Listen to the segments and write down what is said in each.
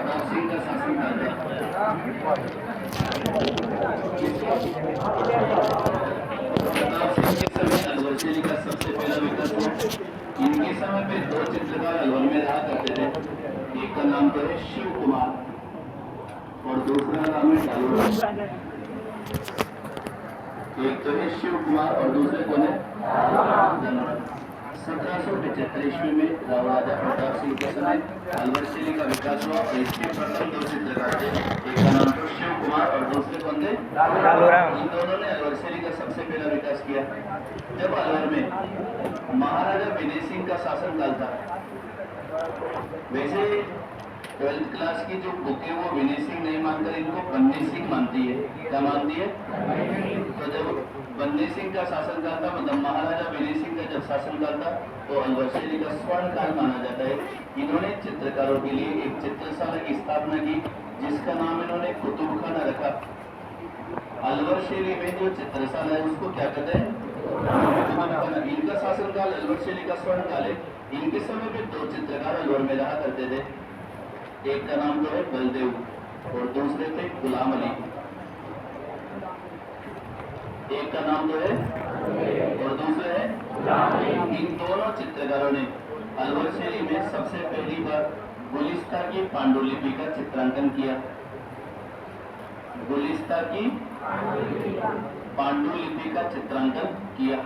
प्रताप सिंह का शासनकाल था। प्रताप सिंह के समय अलवर शैली का सबसे पहला विकास हुआ। इनके समय पे दो चित्रकार अलवर में रहा करते थे। एक का नाम तो है शिव कुमार और दूसरा नाम है डालूराम। एक तो है शिव कुमार और दूसरे कौन है? 1775 ईस्वी में राव राजा प्रताप सिंह के समय अलवर शैली का विकास हुआ और इसके प्रथम दो चित्रकार थे। एक का नाम तो शिव कुमार और दूसरे कौन थे? डालूराम। इन दोनों ने अलवर शैली का सबसे पहला विकास किया। जब अलवर में महाराजा विनय सिंह का शासनकाल था, वैसे 12th क्लास की जो बुक है वो विनय सिंह नहीं मानकर इनको बन्नी सिंह मानती है। क्या मानती है? तो जब बन्नी सिंह का शासनकाल था, मतलब महाराजा विनय सिंह का जब शासनकाल था, तो अलवर शैली का स्वर्ण काल माना जाता है। इन्होंने चित्रकारों के लिए एक चित्रशाला की स्थापना की जिसका नाम इन्होंने कुतुबखाना रखा। अलवर शैली में जो चित्रशाला है उसको क्या कहते हैं? इनका शासनकाल अलवर शैली का स्वर्ण काल है। इनके समय पे दो चित्रकार अलवर में रहा करते थे। एक का नाम तो है बलदेव और दूसरे थे गुलाम अली। एक का नाम तो है और दूसरे है गुलाम अली। इन दोनों चित्रकारों ने अलवर शैली में सबसे पहली बार गुलिस्ता की पांडुलिपि का चित्रांकन किया। गुलिस्ता की पांडुलिपि का चित्रांकन किया,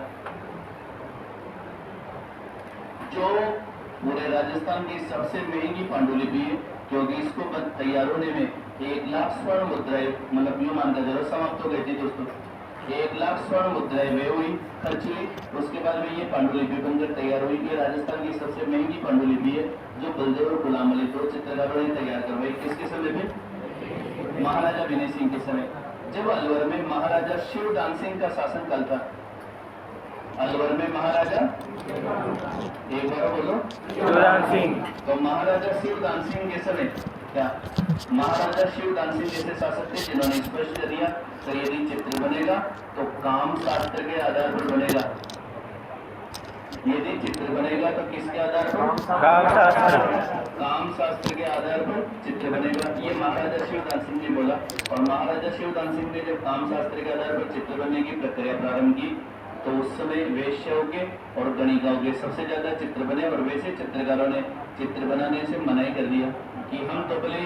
जो पूरे राजस्थान की सबसे महंगी पांडुलिपि है, क्योंकि इसको तैयार होने में 1 लाख स्वर्ण मुद्राएं, मतलब यूं मानकर चलो समाप्त हो गई थी दोस्तों। 1 लाख स्वर्ण मुद्राएं वे हुई, खर्च हुई। उसके बाद में ये पांडुलिपि बनकर तैयार हुई। ये राजस्थान की सबसे महंगी पांडुलिपि है, जो बलदेव और गुलाम अली दो चित्रकारों ने तैयार करवाई। किसके समय में? महाराजा विनय सिंह के समय। जब अलवर में महाराजा शिवदान सिंह का शासनकाल था, अलवर में महाराजा, एक बार बोलो, शिवदान सिंह। तो महाराजा शिवदान सिंह के समय क्या? महाराजा शिवदान सिंह जैसे शासक थे जिन्होंने स्पष्ट कर दिया कि यदि चित्र बनेगा तो काम शास्त्र के आधार पर बनेगा। यदि चित्र बनेगा तो किसके आधार पर? काम शास्त्र के आधार पर चित्र बनेगा। ये महाराजा शिवदान सिंह ने बोला। और महाराजा शिवदान सिंह ने जब काम शास्त्र के आधार पर चित्र बनने की प्रक्रिया प्रारंभ की, तो उस समय वेश्याओं के और गणिकाओं के सबसे ज्यादा चित्र बने। और वैसे चित्रकारों ने चित्र बनाने से मनाही कर दिया कि हम तो भले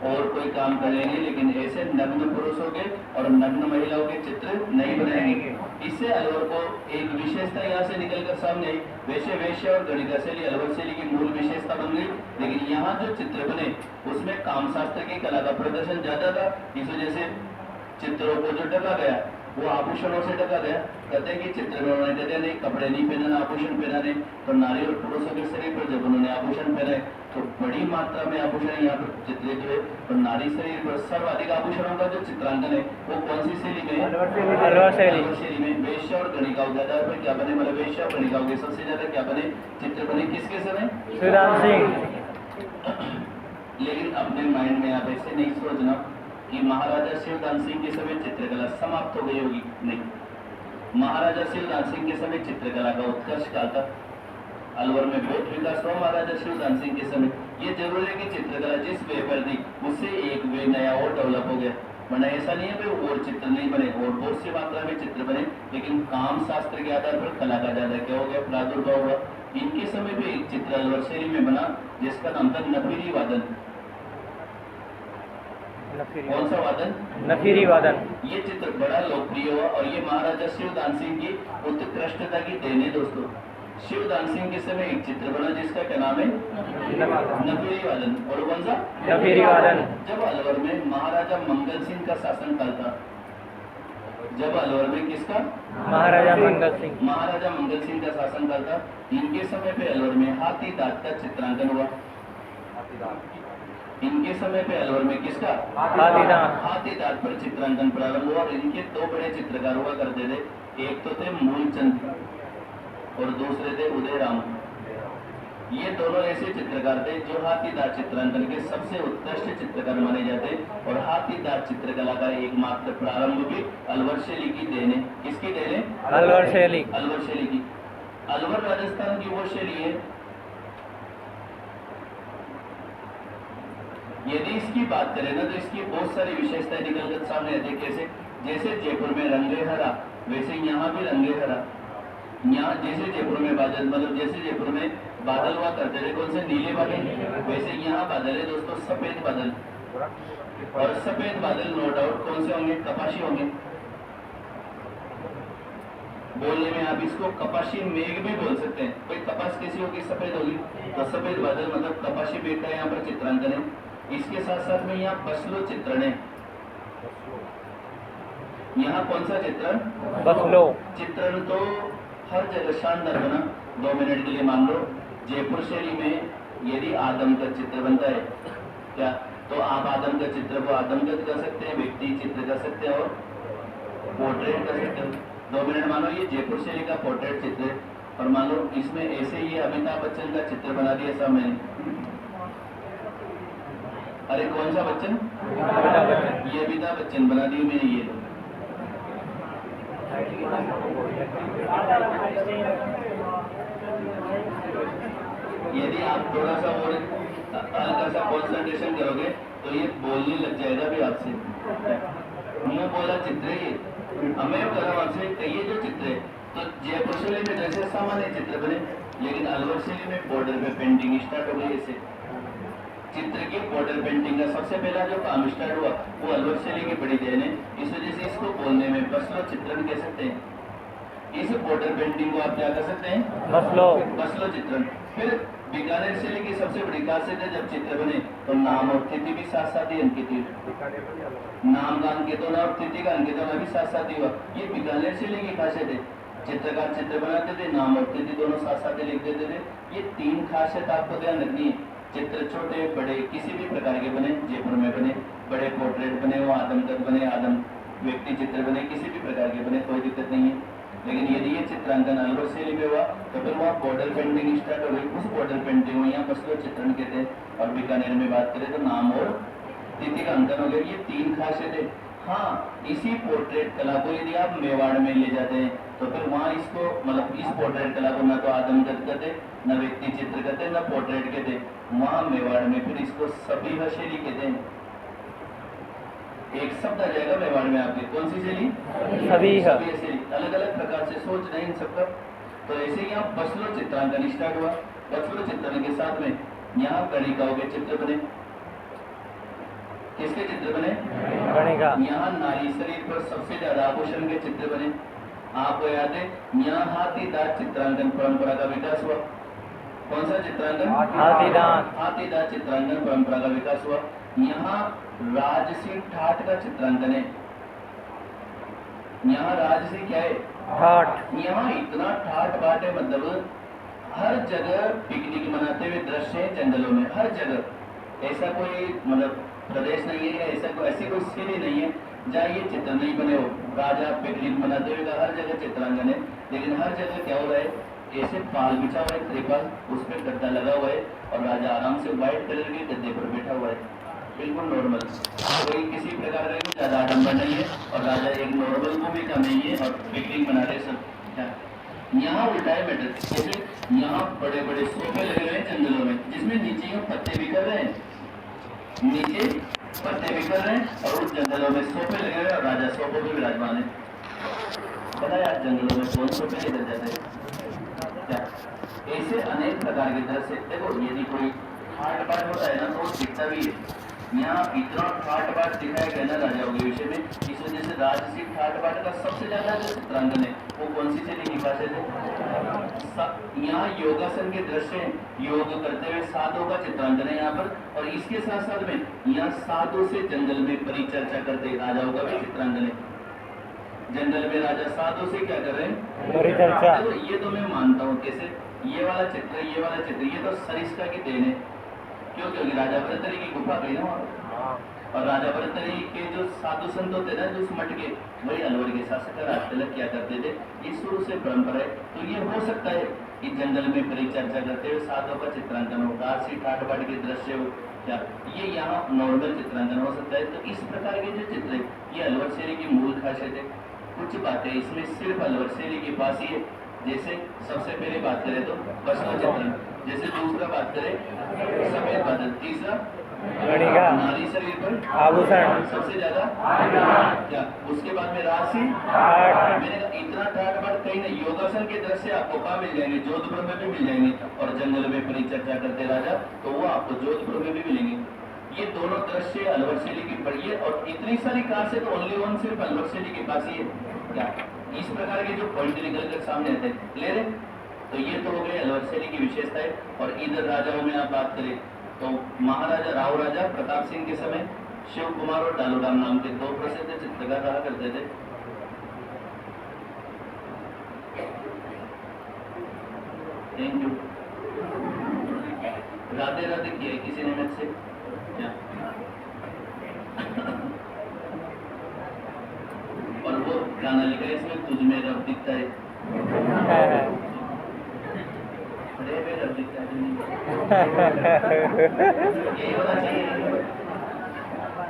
और कोई काम करेंगे लेकिन ऐसे नग्न पुरुषों के और नग्न महिलाओं के चित्र नहीं बनाएंगे। इससे अलवर को एक विशेषता यहाँ से निकलकर सामने आई। वैसे वेश्या और गणिका शैली अलवर शैली की मूल विशेषता बन गई, लेकिन यहाँ जो चित्र बने उसमें कामशास्त्र की कला का प्रदर्शन ज्यादा था। इस वजह से चित्रों को जो ढका गया वो आभूषणों से ढका गया। कहते हैं कि चित्र में उन्होंने कहते नहीं कपड़े नहीं पहनाना, आभूषण पहनाने। तो नारी और पुरुषों के शरीर पर जब उन्होंने आभूषण पहनाए तो बड़ी मात्रा में आभूषण यहाँ पर चित्रित हुए। और नारी शरीर पर सर्वाधिक आभूषणों का जो चित्रांकन है वो कौन सी शैली में? अलवर शैली में। वेश्या और गणिकाओं के आधार पर क्या बने? मतलब वेश्या और गणिकाओं के सबसे ज्यादा क्या बने? चित्र बने। किसके समय? शिवदान सिंह। लेकिन अपने माइंड में आप ऐसे नहीं सोचना कि महाराजा शिवदान सिंह के समय चित्रकला समाप्त हो गई होगी। नहीं, महाराजा शिवदान सिंह के समय चित्रकला का उत्कर्ष काल था। अलवर में बहुत विकास हुआ महाराजा शिवदान सिंह के समय। ये जरूर है कि चित्रकला जिस वे पर थी उससे एक वे नया और डेवलप हो गया, वरना ऐसा नहीं है कि और चित्र नहीं बने, और बहुत सी मात्रा में चित्र बने, लेकिन काम शास्त्र के आधार पर कला का ज्यादा क्या हो गया? प्रादुर्भाव हुआ। इनके समय भी एक चित्र अलवर शैली में बना जिसका नाम था नफीरी वादन। कौन सा वादन? नफीरी वादन। ये चित्र बड़ा लोकप्रिय हुआ और ये महाराजा शिवदान सिंह की उत्कृष्टता की देन है दोस्तों। शिवदान सिंह के समय एक चित्र बना जिसका क्या नाम है? नफीरी वादन। और कौन सा? नफीरी वादन। जब अलवर में महाराजा मंगल सिंह का शासनकाल था, जब अलवर में किसका? महाराजा मंगल सिंह का शासनकाल था। इनके समय पे अलवर में हाथी दांत का चित्रांकन हुआ। इनके समय पे अलवर में किसका? हाथी दांत पर चित्रांकन प्रारंभ हुआ। और इनके दो बड़े चित्रकार हुआ करते थे, एक तो थे मूलचंद और दूसरे थे उदयराम। ये दोनों ऐसे चित्रकार थे जो हाथी दांत चित्रांकन के सबसे उत्कृष्ट चित्रकार माने जाते। और हाथी दांत चित्रकला का एकमात्र प्रारंभ भी अलवर शैली की देन है। किसकी देन है? अलवर शैली की। अलवर राजस्थान की वो शैली है यदि इसकी बात करें ना तो इसकी बहुत सारी विशेषताएं निकल कर सामने आती है। कैसे? जैसे जयपुर में रंगे हरा, वैसे यहाँ भी रंगे हरा। यहाँ जैसे जयपुर में बादल, मतलब जैसे जयपुर में बादल हुआ करते थे कौन से, नीले बादल, वैसे यहाँ बादल है दोस्तों सफेद बादल। और सफेद बादल नो डाउट कौन से होंगे, कपाशी होंगे। बोलने में आप इसको कपाशी मेघ भी बोल सकते हैं। कोई कपास कैसी होगी, सफेद होगी, तो सफेद बादल मतलब कपाशी मेघ का यहाँ पर चित्रांकन है। इसके साथ साथ में यहाँ बसलो चित्रण है। यहाँ कौन सा चित्रण, बसलो चित्रण तो हर जगह शानदार बना। 2 मिनट के लिए मान लो जयपुर शैली में यदि आदमकद चित्र बनता है क्या, तो आप आदमकद चित्र को आदमकद कर सकते हैं, व्यक्ति चित्र कर सकते हैं और पोर्ट्रेट कर सकते हैं। 2 मिनट मानो ये जयपुर शैली का पोर्ट्रेट चित्र है और मान लो इसमें ऐसे ही अमिताभ बच्चन का चित्र बना दिया सब मैंने। अरे कौन सा बच्चन, ये अमिताभ बच्चन बना दिए मैंने। ये यदि आप थोड़ा सा और हल्का सा कॉन्सेंट्रेशन करोगे तो ये बोलने लग जाएगा भी आपसे। मुंह बोला चित्र है ये, हमें करा आपसे कहिए जो चित्र है। तो जयपुर शैली में जैसे सामान्य चित्र बने, लेकिन अलवर शैली में बॉर्डर पे पेंटिंग स्टार्ट हो गई। ऐसे चित्र की बॉर्डर पेंटिंग का सबसे पहला जो काम स्टार्ट हुआ वो अलवर शैली की बड़ी देन है। इस वजह से इसको बोलने में बसलो चित्रण कह सकते हैं। इस बॉर्डर पेंटिंग को आप क्या कर सकते हैं, बसलो चित्रण। फिर बीकानेर शैली की सबसे बड़ी खासियत है जब चित्र बने तो नाम और तिथि भी साथ साथ ही अंकित हुई। नाम का अंकित होना और तिथि का अंकित होना भी साथ साथ ही हुआ। ये बीकानेर शैली की खासियत है। चित्रकार चित्र बनाते थे, नाम और तिथि दोनों साथ साथ ही लिख देते थे। ये 3 खासियत आपको ध्यान रखनी है। चित्र छोटे बड़े किसी भी प्रकार के बने, जयपुर में बने, बड़े पोर्ट्रेट बने, वो आदमकद बने, आदम व्यक्ति चित्र बने, किसी भी प्रकार के बने, कोई दिक्कत नहीं है। लेकिन यदि ये चित्रांकन अलवर शैली में हुआ तो फिर वहाँ बॉर्डर पेंटिंग स्टार्ट हो गई। उस बॉर्डर पेंटिंग में यहाँ बसलो चित्रण कहते हैं। और बीकानेर में बात करें तो नाम और तिथि का अंकन हो गया। ये 3 खासियत है। हाँ, इसी पोर्ट्रेट कला को यदि आप मेवाड़ में ले जाते हैं तो फिर वहाँ इसको मतलब इस पोर्ट्रेट कला को न तो आदमकद कहते, न व्यक्ति चित्र कहते, न पोर्ट्रेट कहते। वहाँ मेवाड़ में फिर इसको सभीह शैली कहते हैं। एक शब्द आ जाएगा मेवाड़ में आपके, कौन सी शैली, सभीह शैली। अलग अलग प्रकार से सोच रहे इन सबका। तो ऐसे ही यहाँ बसलो चित्रांकन स्टार्ट हुआ। बसलो चित्रण के साथ में यहाँ गणिकाओं के चित्र बने। किसके चित्र बने, गणिका। यहाँ नारी शरीर पर सबसे ज्यादा आभूषण के चित्र बने। आपको याद है यहाँ हाथीदांत चित्रांकन परंपरा का विकास हुआ। कौन सा चित्रांकन, हाथीदांत चित्रांकन परंपरा का विकास हुआ। यहाँ राजसी ठाट का चित्रांकन है। यहाँ राजसी क्या है, ठाट। यहाँ इतना ठाट बाट है, मतलब हर जगह पिकनिक मनाते हुए दृश्य है जंगलों में, हर जगह। ऐसा कोई मतलब प्रदेश नहीं है, ऐसी कोई सीढ़ी नहीं है जहाँ ये चित्र नहीं बने हो। राजा पिकनिक मनाते हुए हर जगह चित्रांकन है। लेकिन हर जगह क्या हो रहा है, ऐसे पाल बिछा हुआ है, त्रिपाल, उस पर गद्दा लगा हुआ है और राजा आराम से व्हाइट कलर के गद्दे पर बैठा हुआ है, बिल्कुल नॉर्मल। कोई किसी प्रकार का ज्यादा आडम्बर नहीं है और राजा एक नॉर्मल भूमिका में ही है और पिकनिक मना रहे सब। यहाँ उल्टा है मैटर। जैसे यहाँ बड़े बड़े सोफे लगे हुए हैं जंगलों में, जिसमें नीचे पत्ते बिखर रहे हैं, नीचे पत्ते बिखर रहे हैं और उस जंगलों में सोफे लगे हुए और राजा सोफों पे विराजमान है। पता है आप जंगलों में कौन सोफे लेकर जाते हैं क्या? ऐसे अनेक प्रकार के दृश्य। देखो यदि कोई ठाट बाट होता है ना तो दिखता भी है। यहाँ इतना ठाट बाट दिखाया गया ना राजाओं के विषय में, इस वजह से राजसी ठाट बाट का सबसे ज्यादा जो चित्रांकन है वो कौन सी शैली की खासियत है? यहाँ योगासन के दृश्य, योग करते हुए साधु का चित्रांकन है यहाँ पर। और इसके साथ साथ में यहाँ साधु से जंगल में परिचर्चा करते राजाओं का भी चित्रांकन है। जंगल में राजा साधु से क्या कर रहे हैं, परिचर्चा। तो ये तो मैं मानता हूँ। कैसे, ये वाला चित्र, ये तो सरिस्का की देन है। क्यों? क्योंकि राजा भरतरी की गुफा गई ना वहाँ, और राजा भरतरी के जो साधु संत होते ना, जो मठ के, वही अलवर के शासक राज तिलक क्या करते थे। ये शुरू से परंपरा है। तो ये हो सकता है कि जंगल में परिचर्चा करते हुए साधु का चित्रांकन हो, कारसी ठाट बाट के दृश्य हो, क्या ये यहाँ नॉर्मल चित्रांकन हो सकता है। तो इस प्रकार के जो चित्र है ये अलवर शैली की मूल खासियत है। कुछ बातें इसमें सिर्फ अलवर शैली के पास ही है। जैसे सबसे पहले बात करें तो बसलो चित्रण, जैसे दूसरा बात करें सफेद बादल, तीसरा शरीर पर आभूषण सबसे ज्यादा क्या, उसके बाद में राशि। ठाठ मैंने कहा इतना ठाट बाट कहीं नहीं, योगासन के दृश्य आपको कहाँ मिल जाएंगे, जोधपुर में भी मिल जाएंगे, और जंगल में परिचर्चा करते राजा तो वो आपको जोधपुर में भी मिलेंगे। ये दोनों दृश्य अलवर शैली की पढ़िए, और इतनी सारी कार से तो ओनली वन सिर्फ अलवर शैली के पास ही है। क्या इस प्रकार के जो पॉइंट निकल कर सामने आते हैं, ले रहे, तो ये तो हो गए अलवर शैली की विशेषताएं। और इधर राजाओं में आप बात करें तो महाराजा राव राजा प्रताप सिंह के समय शिव कुमार और डालूराम नाम के दो प्रसिद्ध चित्रकार रहा करते थे। Thank you. राधे राधे किया किसी ने मुझसे क्या? और वो गाना लिखा है इसमें, तुझ में रब दिखता है, अरे वे रब दिखता है यही होना चाहिए।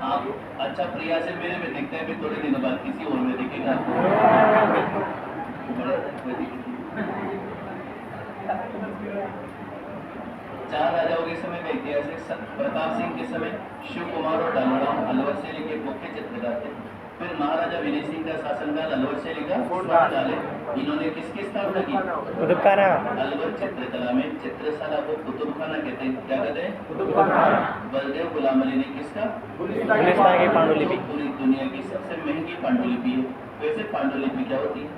आप अच्छा प्रिया से मेरे में दिखते हैं, फिर थोड़े दिनों बाद किसी और में दिखेगा। चार राजाओं के समय का ऐतिहासिक प्रताप सिंह के समय शिव कुमार और डालूराम अलवर शैली के मुख्य चित्रकार थे। फिर महाराजा विनय सिंह का शासनकाल अलवर शैली का डाले। इन्होंने किसकी स्थापना की? कुतुबखाना। अलवर चित्रकला में चित्रशाला को कुतुबखाना कहते हैं। क्या कहते हैं? कुतुबखाना। बलदेव गुलाम अली ने किसका? गुलिस्तान की पांडुलिपि। पूरी दुनिया की सबसे महंगी पांडुलिपि है। वैसे पांडुलिपि क्या होती है?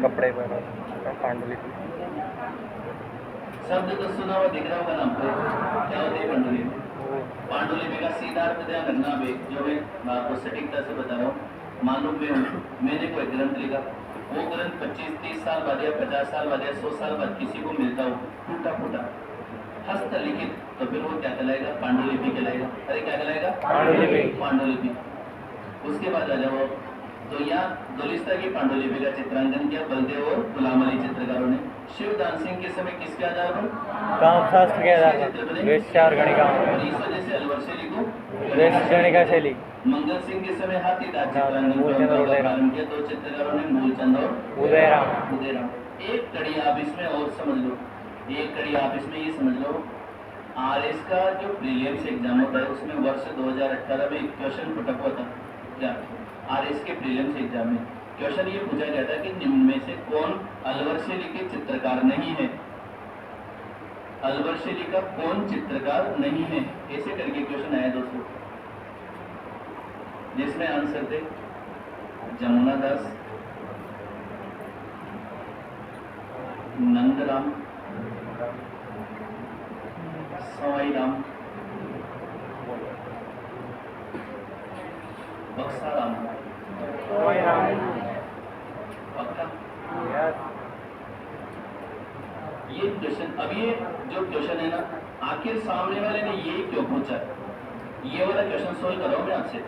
कपड़े पर पांडुलिपि शब्द तो सुना हुआ दिख रहा होगा नाम पे। क्या होती है पांडुलिपि? पांडुलिपि का सीधा अर्थ ध्यान रखना है, जो मैं आपको सटीकता से बता रहा हूँ। मालूम में मैंने कोई ग्रंथ लिखा, वो ग्रंथ 25-30 साल बाद या 50 साल बाद या 100 साल बाद किसी को मिलता हो टूटा फूटा हस्तलिखित, तो फिर वो क्या कहलाएगा? पांडुलिपि कहलाएगा। अरे क्या कहलाएगा? पांडुलिपि। पांडुलिपि। उसके बाद आ जाओ तो यहाँ गुलिस्ता की पांडुलिपि का चित्रांकन किया बलदेव और गुलाम अली चित्रकारों ने। शिवदान सिंह के समय किसके आधार पर? कामशास्त्र के आधार पर वेश्या और गणिका। और इस वजह से अलवर शैली को गणिका शैली। मंगल सिंह के समय हाथीदार चित्रांकन प्रारंभ किया। दो चित्रकारों ने मूलचंद और उदयराम। एक कड़ी आप इसमें और समझ लो, एक कड़ी आप इसमें ये समझ लो, आरएस का जो प्रीलिम्स एग्जाम होता है उसमें वर्ष 2018 में एक क्वेश्चन पुटअप हुआ था। क्या? आरएस के प्रीलिम्स एग्जाम में क्वेश्चन ये पूछा गया था कि निम्न में से कौन अलवर शैली के चित्रकार नहीं है? अलवर शैली का कौन चित्रकार नहीं है, ऐसे करके क्वेश्चन आया दोस्तों, जिसमें आंसर थे जमुना दास, नंदराम, सवाई राम, बक्साराम। पक्का? ये क्वेश्चन, अब ये जो क्वेश्चन है ना, आखिर सामने वाले ने ये क्यों पूछा? ये वाला क्वेश्चन सोल्व करो मैं आपसे,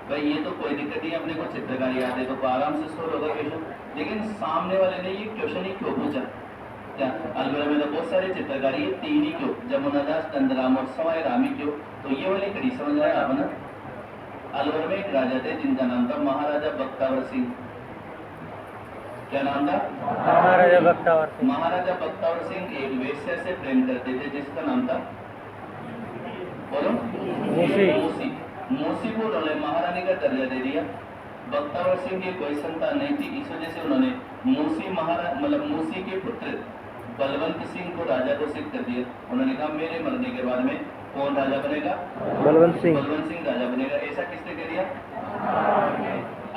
भाई ये तो कोई दिक्कत नहीं, अपने को चित्रकार याद है तो आराम से सोल्व होगा क्वेश्चन, लेकिन सामने वाले ने ये क्वेश्चन ही क्यों पूछा? क्या अलवर में तो बहुत सारे चित्रकारी है, तीन ही क्यों? जमुना दास, नंदराम और सवाई राम ही क्यों? तो ये वाली कड़ी समझ रहे हैं आप ना। अलवर में एक राजा थे जिनका नाम था महाराजा बख्तावर सिंह। क्या नाम था? महाराजा बख्तावर सिंह। महाराजा बख्तावर सिंह एक वेश्या से प्रेम करते थे जिसका नाम था, बोलो, मूसी। मूसी को उन्होंने महारानी का दर्जा दे दिया। बख्तावर सिंह की कोई संतान नहीं थी, इस वजह से उन्होंने मूसी के पुत्र बलवंत सिंह को राजा घोषित कर दिया। उन्होंने कहा मेरे मरने के बाद में कौन राजा बनेगा? बलवंत सिंह राजा बनेगा। ऐसा किसने कह दिया?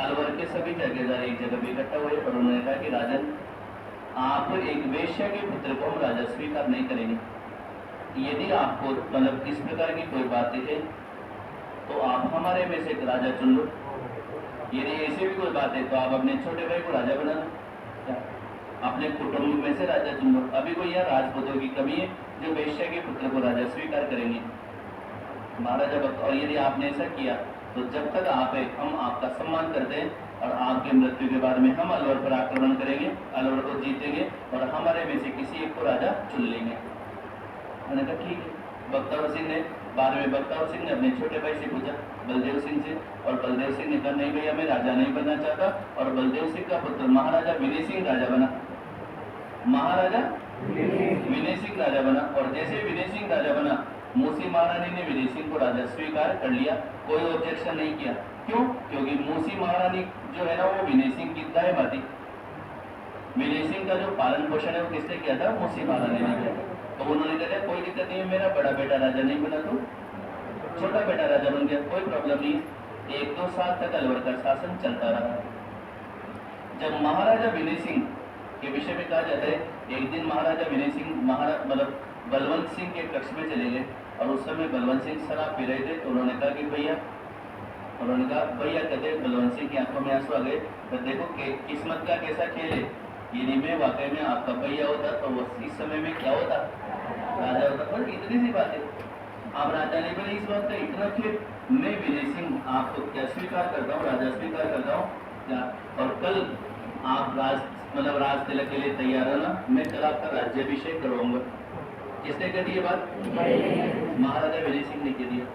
अलवर के सभी जगहदार एक जगह पे इकट्ठा हुए और उन्होंने कहा कि राजन, आप एक वेश्या के पुत्र को हम राजा स्वीकार नहीं करेंगे। यदि आपको इस प्रकार की कोई बात है तो आप हमारे में से एक राजा चुन लो। यदि ऐसी भी कोई बात है तो आप अपने छोटे भाई को राजा बना लो, अपने कुटुंब में से राजा चुन लो। अभी कोई यहाँ राजपूतों की कमी है जो वेश्या के पुत्र को राजा स्वीकार करेंगे। महाराजा और यदि आपने ऐसा किया तो जब तक आप है हम आपका सम्मान करते हैं और आपके मृत्यु के बाद में हम अलवर पर आक्रमण करेंगे, अलवर को जीतेंगे और हमारे में से किसी एक को राजा चुन लेंगे। मैंने कहा ठीक है। बख्तावर सिंह ने बाद में बख्तावर सिंह ने अपने छोटे भाई से पूछा, बलदेव सिंह से, और बलदेव सिंह ने कहा नहीं भैया मैं राजा नहीं बनना चाहता, और बलदेव सिंह का पुत्र महाराजा विनय सिंह राजा बना। महाराजा विनय सिंह राजा बना, और जैसे विनय सिंह राजा बना मूसी महारानी ने विनय सिंह को राजा स्वीकार कर लिया, कोई ऑब्जेक्शन नहीं किया। क्यों? क्योंकि मूसी महारानी जो है ना वो विनय सिंह की दाएं थी। विनय सिंह का जो पालन पोषण है वो किसने किया था? मूसी महारानी ने किया था। तो उन्होंने कहा कोई दिक्कत नहीं है, मेरा बड़ा बेटा राजा नहीं बना तो छोटा बेटा राजा बन गया, कोई प्रॉब्लम नहीं। 1-2 साल तक अलवर का शासन चलता रहा। जब महाराजा विनय सिंह के विषय में कहा जाता है, एक दिन महाराजा विनय सिंह मतलब बलवंत सिंह के कक्ष में चले गए और उस समय बलवंत सिंह शराब पी रहे थे। तो उन्होंने कहा कि भैया कहते बलवंत सिंह की आंखों में आंसू आ गए, तो देखो किस्मत का कैसा खेल है, यदि मैं वाकई में आपका भैया होता तो वो इस समय में क्या होता? राजा होता। पर इतनी सी बात है, आप राजा नहीं बने इस बात का इतना फिर मैं विनय सिंह आपको क्या स्वीकार करता हूँ, राजा स्वीकार करता हूँ क्या? और कल आप राज तिलक के लिए तैयार हो ना, मैं कल आपका राज्याभिषेक करवाऊंगा। किसने कह दी ये बात? महाराजा विनय सिंह ने कह दिया।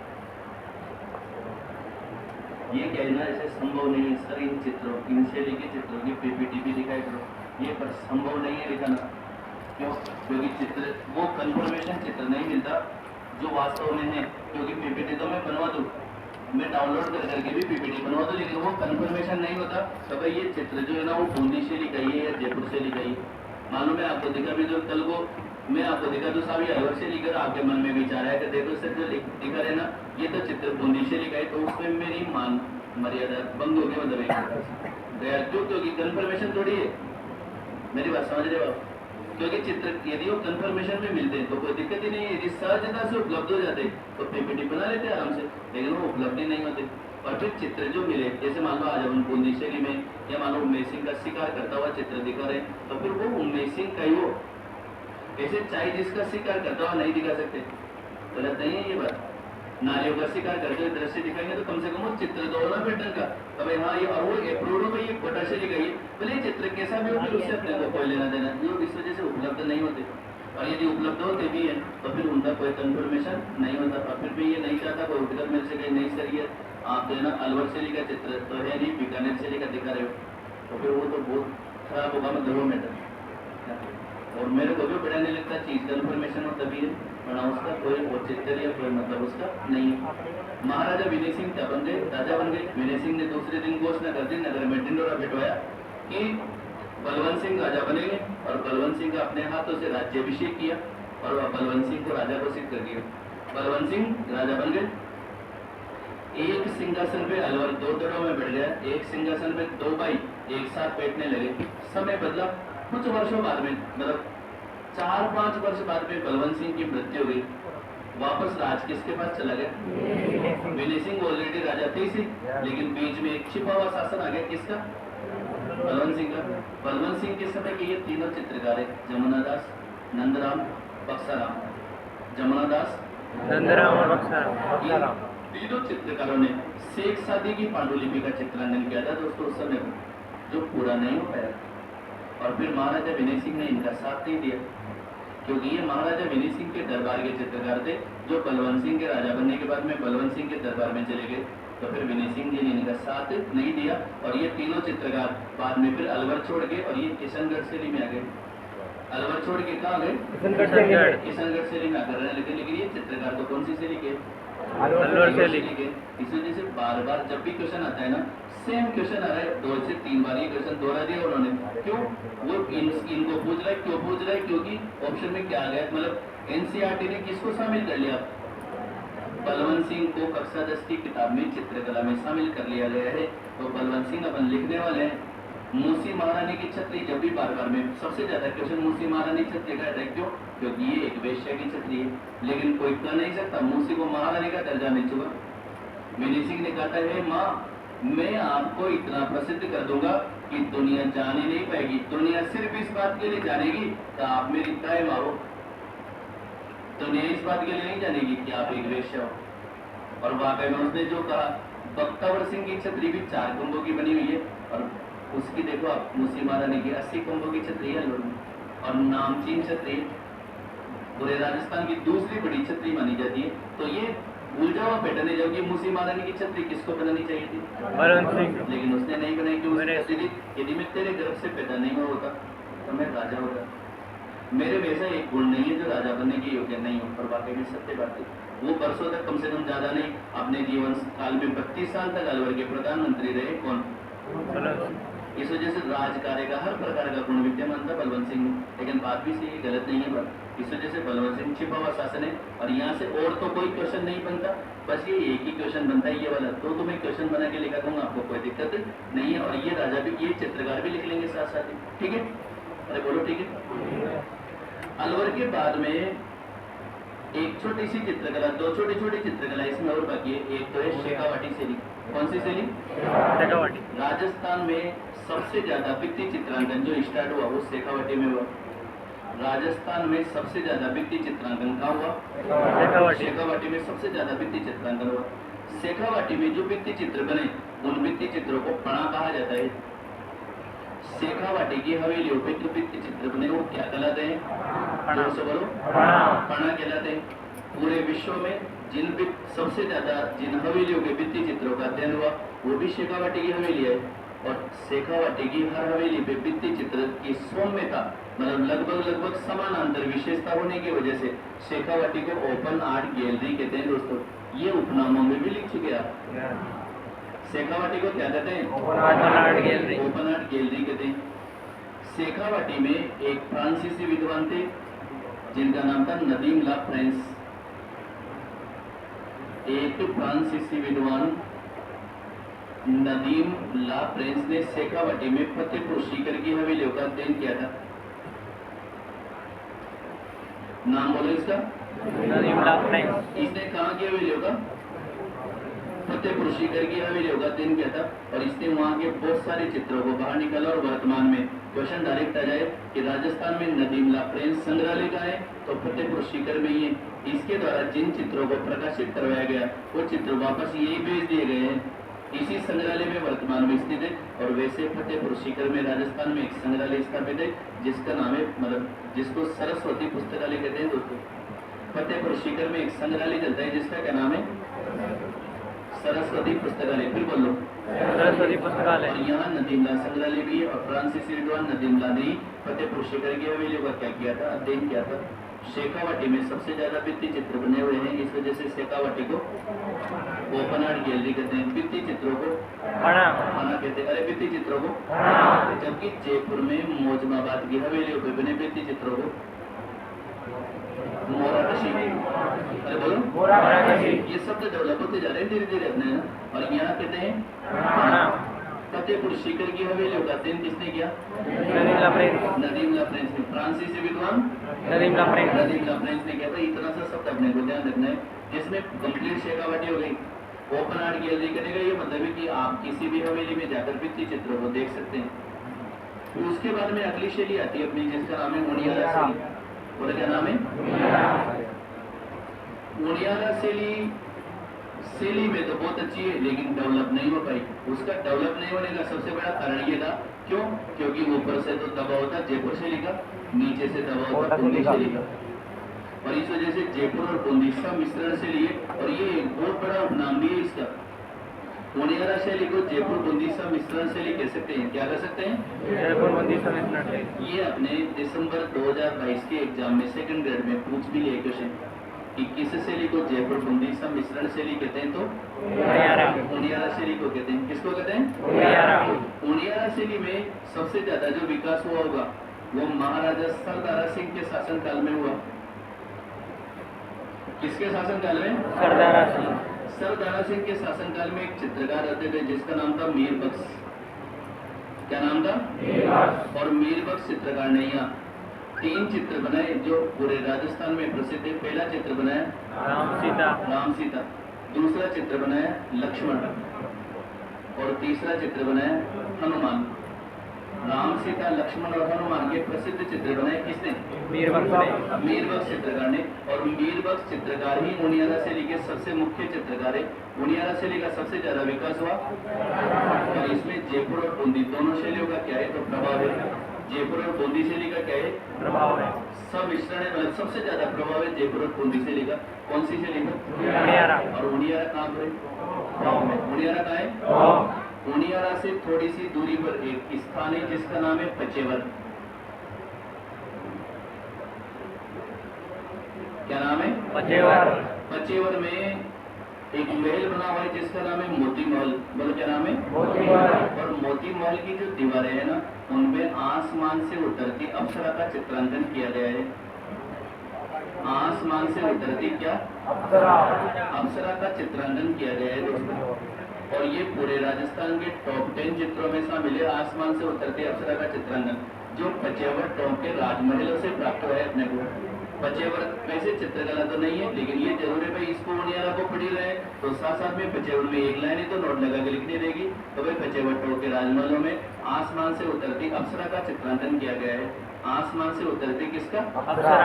ये कहना ऐसे संभव नहीं है सर, इन चित्रों इन शैली के चित्रों की पीपीटी भी दिखाई करो, ये पर संभव नहीं है दिखाना। क्यों? क्योंकि चित्र वो कंफर्मेशन चित्र नहीं मिलता जो वास्तव में है। क्योंकि पीपीटी तो मैं बनवा दूँ, मैं डाउनलोड कर करके भी पीपीटी बनवा दूँ, लेकिन वो कंफर्मेशन नहीं होता तो भाई ये चित्र जो है ना वो बूंदी शैली का ही है या जयपुर शैली का ही है। मालूम है आपको दिखा भी, जो कल को मैं आपको दिखा तो साहब ये अलवर से लेकर आपके मन में विचार है कि देखो सर जो दिखा रहे ना ये तो चित्र बूंदी शैली का है, तो उसमें मेरी मान मर्यादा भंग होगी, मतलब गया क्यों? क्योंकि कंफर्मेशन थोड़ी है, मेरी बात समझ रहे हो आप? क्योंकि चित्र यदि वो कंफर्मेशन में मिलते हैं तो कोई दिक्कत ही नहीं है, यदि सहजता से उपलब्ध हो जाते तो पीपीटी बना लेते आराम से, लेकिन वो उपलब्ध ही नहीं होते। और फिर चित्र जो मिले, जैसे मान लो आज हम बूंदी शैली में या मान लो उमेश सिंह का शिकार करता हुआ चित्र दिखा रहे, तो फिर वो उमेश सिंह का ही हो, ऐसे चाहे जिसका शिकार करता हुआ नहीं दिखा सकते, गलत नहीं है ये बात। नारियों का शिकार करते हुए दृश्य दिखाएंगे तो कम से कम वो चित्र तो होना पैटर्न का, तो भाई हाँ ये और वो अप्रूव हो गई, फोटा शैली गई, भले चित्र कैसा भी हो फिर उससे अपने को कोई लेना देना, जो इस वजह से उपलब्ध नहीं होते। और यदि उपलब्ध होते भी हैं तो फिर उनका कोई कंफर्मेशन नहीं होता। और फिर भी ये नहीं चाहता कोई उठकर मेरे से कहीं नहीं सर ये आप जो है ना अलवर शैली का चित्र तो है नहीं, बीकानेर शैली का दिखा रहे हो, तो फिर वो तो बहुत खराब होगा, मतलब वो मैटर। और मेरे को भी बड़ा नहीं लगता चीज कंफर्मेशन हो तभी है, वरना उसका कोई औचित्य या कोई मतलब उसका नहीं है। महाराजा विनय सिंह क्या बन गए? राजा बन गए। विनय सिंह ने दूसरे दिन घोषणा कर दी, नगर में ढिंडोरा पिटवाया कि बलवंत सिंह राजा बनेंगे, और बलवंत सिंह का अपने हाथों से राज्याभिषेक किया और वह बलवंत सिंह को राजा घोषित कर दिया। बलवंत सिंह राजा बन गए। एक सिंहासन पे अलवर 2 दड़ों में बैठ गया, एक सिंहासन पे 2 भाई एक साथ बैठने लगे। समय बदला, कुछ वर्षों बाद में मतलब 4-5 वर्ष बाद में बलवंत सिंह की मृत्यु हुई। वापस राज किसके पास चला गया? विनय सिंह ऑलरेडी राजा थे ही, लेकिन बीच में एक छिपा हुआ शासन आ गया, किसका? बलवंत सिंह का। बलवंत सिंह के समय के ये तीनों चित्रकार है, जमुनादास, नंदराम, बक्साराम। जमुनादास, नंदराम और बक्साराम, तीनों चित्रकारों ने शेख सादी की पांडुलिपि का चित्रांकन किया था दोस्तों उस समय, जो पूरा नहीं हो पाया। और फिर महाराजा विनय सिंह ने इनका साथ नहीं दिया, क्योंकि ये महाराजा विनय सिंह के दरबार के चित्रकार थे, जो बलवंत सिंह के राजा बनने के बाद में बलवंत सिंह के दरबार में चले गए। तो फिर विनय सिंह जी ने इनका साथ नहीं दिया और ये तीनों चित्रकार बाद में फिर अलवर छोड़ के और ये किशनगढ़ शैली में आ गए। अलवर छोड़ के कहाँ गए? किशनगढ़ शैली में आकर रहे। लेकिन ये चित्रकार तो कौन सी शैली के? अलवर शैली के। इस वजह से बार बार जब भी क्वेश्चन आता है ना, सेम क्वेश्चन आ रहा है, 2 से 3 बार ये क्वेश्चन दोहरा दिया उन्होंने। क्यों? वो इनको पूछ रहा है, क्यों पूछ रहा है? क्योंकि ऑप्शन में क्या आ गया, मतलब एनसीईआरटी ने किसको शामिल कर लिया? बलवंत सिंह को कक्षा 10 की किताब में चित्रकला में शामिल कर लिया गया है। तो बलवंत सिंह अपन लिखने वाले हैं। मूसी महारानी की छतरी, जब भी बार बार में सबसे ज्यादा क्वेश्चन मूसी महारानी छतरी का है। क्यों? क्योंकि ये एक वेश्या की छतरी है, लेकिन कोई कह नहीं सकता मूसी को महारानी का दर्जा मिल चुका। विनय सिंह ने कहा है, माँ मैं आपको इतना प्रसिद्ध कर दूंगा कि दुनिया जान ही नहीं पाएगी। दुनिया सिर्फ इस बात के लिए जानेगी कि आप मेरी दाएं मारो, दुनिया इस बात के लिए नहीं जानेगी कि आप एक वेश्या हो। और वाकई में उसने जो कहा, बख्तावर सिंह की छतरी भी 4 कुंभों की बनी हुई है, और उसकी देखो आप मूसी महारानी की 80 कुंभों की छतरी है और नामचीन छतरी पूरे राजस्थान की दूसरी बड़ी छतरी मानी जाती है। तो ये भूल जाओ पैटर्न है, जबकि मूसी महारानी की छतरी किसको बनानी चाहिए थी? बलवंत सिंह, लेकिन उसने नहीं बनाई। क्यों? यदि मैं तेरे गर्भ से पैदा नहीं हुआ होता तो मैं राजा होता। मेरे वैसा एक गुण नहीं है जो राजा बनने के योग्य नहीं हो, पर वाकई में सत्य बात है। वो वर्षों तक कम से कम ज्यादा नहीं, अपने जीवन काल में 32 साल तक अलवर के प्रधानमंत्री रहे। कौन? इस वजह से राज कार्य का हर प्रकार का गुण विद्यमान था बलवंत सिंह में। लेकिन बात भी सही, गलत नहीं है बात। इस वजह से बलवंत सिंह छिपा हुआ शासन है। और यहाँ से और तो कोई क्वेश्चन नहीं बनता, बस ये एक ही क्वेश्चन बनता है, ये वाला। तो मैं क्वेश्चन बना के लिखा दूंगा, आपको कोई दिक्कत नहीं है। और ये राजा भी, ये चित्रकार भी लिख लेंगे साथ साथ ही, ठीक है? अरे बोलो ठीक है। अलवर के बाद में एक छोटी सी चित्रकला, दो छोटी छोटी चित्रकला इसमें और बाकी है। एक तो है शेखावाटी शैली। कौन सी शैली? शेखावाटी। राजस्थान में सबसे ज्यादा भित्ति चित्रांकन जो स्टार्ट हुआ वो शेखावाटी में हुआ। राजस्थान में सबसे ज्यादा भित्ति चित्रांकन कहाँ हुआ? शेखावाटी में सबसे ज्यादा भित्ति चित्रांकन हुआ। शेखावाटी में जो भित्ति चित्र बने उन भित्ति चित्रों को पणा कहा जाता है। शेखावाटी की हवेलियों पे जो भित्ति चित्र बने वो क्या कहलाते हैं? जोर से बोलो। पणा कहलाते हैं। पूरे विश्व में सबसे ज्यादा जिन हवेलियों के भित्ति चित्रों का अध्ययन हुआ वो भी शेखावाटी की हवेली है। और शेखावाटी की हर हवेली पे भित्ति चित्र की सौम्यता, मतलब लगभग समानांतर विशेषता होने की वजह से शेखावाटी को ओपन आर्ट गैलरी कहते हैं। दोस्तों ये उपनामों में भी लिख चुके आप। शेखावाटी को क्या कहते हैं? ओपन आर्ट गैलरी कहते हैं। शेखावाटी में एक फ्रांसीसी विद्वान थे जिनका नाम था नदीम ला फ्रांस। एक फ्रांसीसी विद्वान नदीम ला फ्रांस ने शेखावाटी में फतेहपुर सीकर की हवेलियों का अध्ययन किया था। नाम बोलो इसका। नदीम ला फ्रांस। इसने कहाँ की हवेलियों का? फतेहपुर सीकर की हवेलियों का अध्ययन किया था। और इसने वहाँ के बहुत सारे चित्रों को बाहर निकाला। और वर्तमान में क्वेश्चन डायरेक्ट आ जाए कि राजस्थान में नदीम ला फ्रांस संग्रहालय का है तो फतेहपुर सीकर में ही है। इसके द्वारा जिन चित्रों को प्रकाशित करवाया गया वो चित्र वापस यही भेज दिए गए हैं, इसी संग्रहालय में वर्तमान में स्थित है। और वैसे फतेहपुर सीकर में राजस्थान में एक संग्रहालय स्थापित है जिसका नाम है, मतलब जिसको सरस्वती पुस्तकालय कहते हैं। दोस्तों फतेहपुर सीकर में एक संग्रहालय चलता है जिसका क्या नाम है? सरस्वती पुस्तकालय। फिर बोलो सरस्वती पुस्तकालय। और यहाँ नदीमला संग्रहालय भी है। और फ्रांसीसी विद्वान नदीमला ने फतेहपुर सीकर की हवेलियों का क्या किया था? अध्ययन किया था। शेखावाटी में सबसे ज्यादा भित्ति चित्र बने हुए हैं, इस वजह से शेखावाटी को ओपन आर्ट गैलरी कहते हैं। भित्ति चित्रों को पणा कहते हैं। अरे भित्ति चित्रों को। जबकि जयपुर में मौजमाबाद की हवेलियों पे बने भित्ति चित्रों को मोराकशी। अरे बोलो मोराकशी। ये सब तो डेवलप होते जा रहे हैं धीरे धीरे अपने। और यहाँ कहते हैं फतेहपुर सीकर की हवेलियों का अध्ययन किसने किया? नदीम ला फ्रांस ने। फ्रांसीसी विद्वान नदीम ला फ्रांस ने किया था। इतना सा शब्द अपने को ध्यान रखना है। जिसमें कंप्लीट शेखावाटी हो गई। ओपन आर्ट गैलरी करने का ये मतलब है कि आप किसी भी हवेली में जाकर भित्ति चित्रों को देख सकते हैं। उसके बाद में अगली शैली आती है अपनी जिसका नाम है मुनियारा शैली। और क्या नाम है? मुनियारा शैली में तो बहुत अच्छी है लेकिन डेवलप नहीं हो पाई। उसका डेवलप नहीं होने का सबसे बड़ा कारण ये था, क्यों? क्योंकि ऊपर से तो दबाव होता जयपुर शैली का, नीचे से दबाव होता बूंदी शैली का। और इस वजह से जयपुर और बूंदी का मिश्रण शैली है। और ये एक बहुत बड़ा उपनाम भी है इसका। मुनियारा शैली को जयपुर बूंदी का मिश्रण शैली कह सकते हैं। क्या कह सकते हैं? जयपुर बूंदी का मिश्रण शैली। ये अपने दिसंबर 2022 के एग्जाम में सेकंड ग्रेड में पूछ भी लिया क्वेश्चन कि किस शैली को जयपुर बूंदी का मिश्रण शैली कहते हैं? तो मुनियारा शैली को कहते हैं। किसको कहते हैं? मुनियारा शैली में सबसे ज्यादा जो विकास हुआ होगा वो महाराजा सरदारा सिंह के शासनकाल में हुआ। किसके शासनकाल में? सरदारा सिंह के शासनकाल में एक चित्रकार रहते थे जिसका नाम था मीर बख्श। क्या नाम था? और मीर बख्श चित्रकार ने यहाँ 3 चित्र बनाए जो पूरे राजस्थान में प्रसिद्ध है। पहला चित्र बनाया राम सीता, दूसरा चित्र बनाया लक्ष्मण और तीसरा चित्र बनाया हनुमान। राम सीता लक्ष्मण और हनुमान के प्रसिद्ध चित्र बनाए किसने? मीर बख्श चित्रकार ने। और मीर बख्श चित्रकार ही मुनियारा शैली के सबसे मुख्य चित्रकार है। मुनियारा शैली का सबसे ज्यादा विकास हुआ और इसमें जयपुर और बूंदी दोनों शैलियों का क्या है? तो प्रभाव है। जयपुर और बूंदी शैली का क्या है? प्रभाव है। सब मिश्रण है, मतलब सबसे ज्यादा प्रभाव है जयपुर और बूंदी शैली का। कौन सी शैली का? और मुनियारा कहाँ पर है? मुनियारा कहाँ है? मुनियारा से थोड़ी सी दूरी पर एक स्थान है जिसका नाम है पचेवर। क्या नाम है? पचेवर। पचेवर में एक महल बना हुआ है जिसका नाम है मोती महल। बोलो क्या नाम है? मोती महल। और मोती महल की जो दीवारें हैं ना, उनमें आसमान से उतरती अप्सरा का चित्रांकन किया गया है। आसमान से उतरती क्या? अप्सरा का चित्रांकन किया गया है दोस्तों। और ये पूरे राजस्थान के टॉप 10 चित्रों में शामिल है आसमान से उतरती अप्सरा का चित्रांकन, जो पचेवर टॉप के राजमहलों से प्राप्त हुआ है अपने को। पचेवर वैसे चित्रकला तो नहीं है, लेकिन ये जरूर है भाई, इसको उनियारा को पढ़ी रहे तो साथ साथ में पचेवर में एक लाइन है तो नोट लगा के लिखनी रहेगी। तो भाई पचेवर टॉप के राजमहलों में आसमान से उतरती अप्सरा का चित्रांकन किया गया है। आसमान से उतरती किसका? अप्सरा।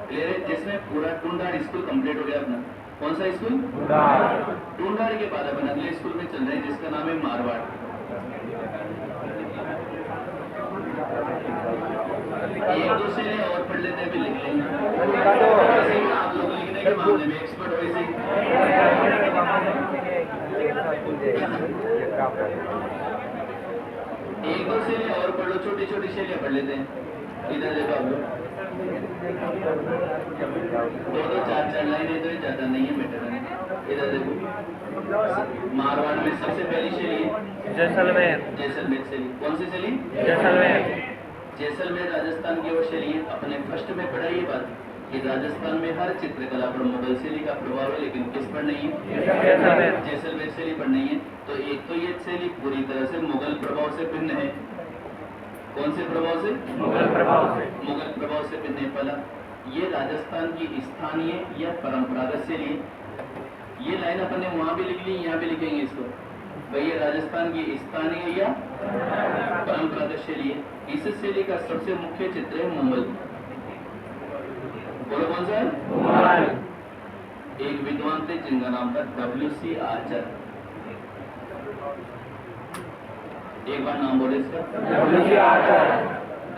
क्लियर है? जिसमें पूरा टूंडार स्कूल कंप्लीट हो गया अपना। कौन सा स्कूल? टूंडार के बाद अपन अगले स्कूल में चल रहे हैं जिसका नाम है मारवाड़। एक दूसरे ने और पढ़ लेते भी लिख लेंगे। आप लोग लिखने के मामले में एक्सपर्ट हो इसी। एक दो शैलियाँ और पढ़ लो, छोटी छोटी शैलियाँ पढ़ लेते हैं। इधर देखो आप लोग, दो चार चार लाइन तो ज्यादा नहीं है बेटर। इधर देखो, मारवाड़ में सबसे पहली शैली है जैसलमेर। जैसलमेर शैली। कौन सी शैली? जैसलमेर। जैसलमेर राजस्थान की वो शैली है। अपने फर्स्ट में पढ़ा ये बात कि राजस्थान में हर चित्रकला पर मुगल शैली का प्रभाव है, लेकिन किस पर नहीं है? जैसलमेर शैली पर नहीं है। तो एक तो ये शैली पूरी तरह से मुगल प्रभाव से भिन्न है। कौन से प्रभाव से? मुगल प्रभाव से। मुगल प्रभाव से भिन्न है। पहला, ये राजस्थान की स्थानीय या परंपरागत शैली है। ये लाइन अपन ने वहां भी लिख ली, यहाँ भी लिखेंगे इसको भाई। ये राजस्थान की स्थानीय या परंपरागत शैली है। इस शैली का सबसे मुख्य चित्र है मुगल। बोलो कौन सा है? एक विद्वान थे जिनका नाम था W.C. आर्चर। एक बार नाम बोले इसका। W.C. Archer.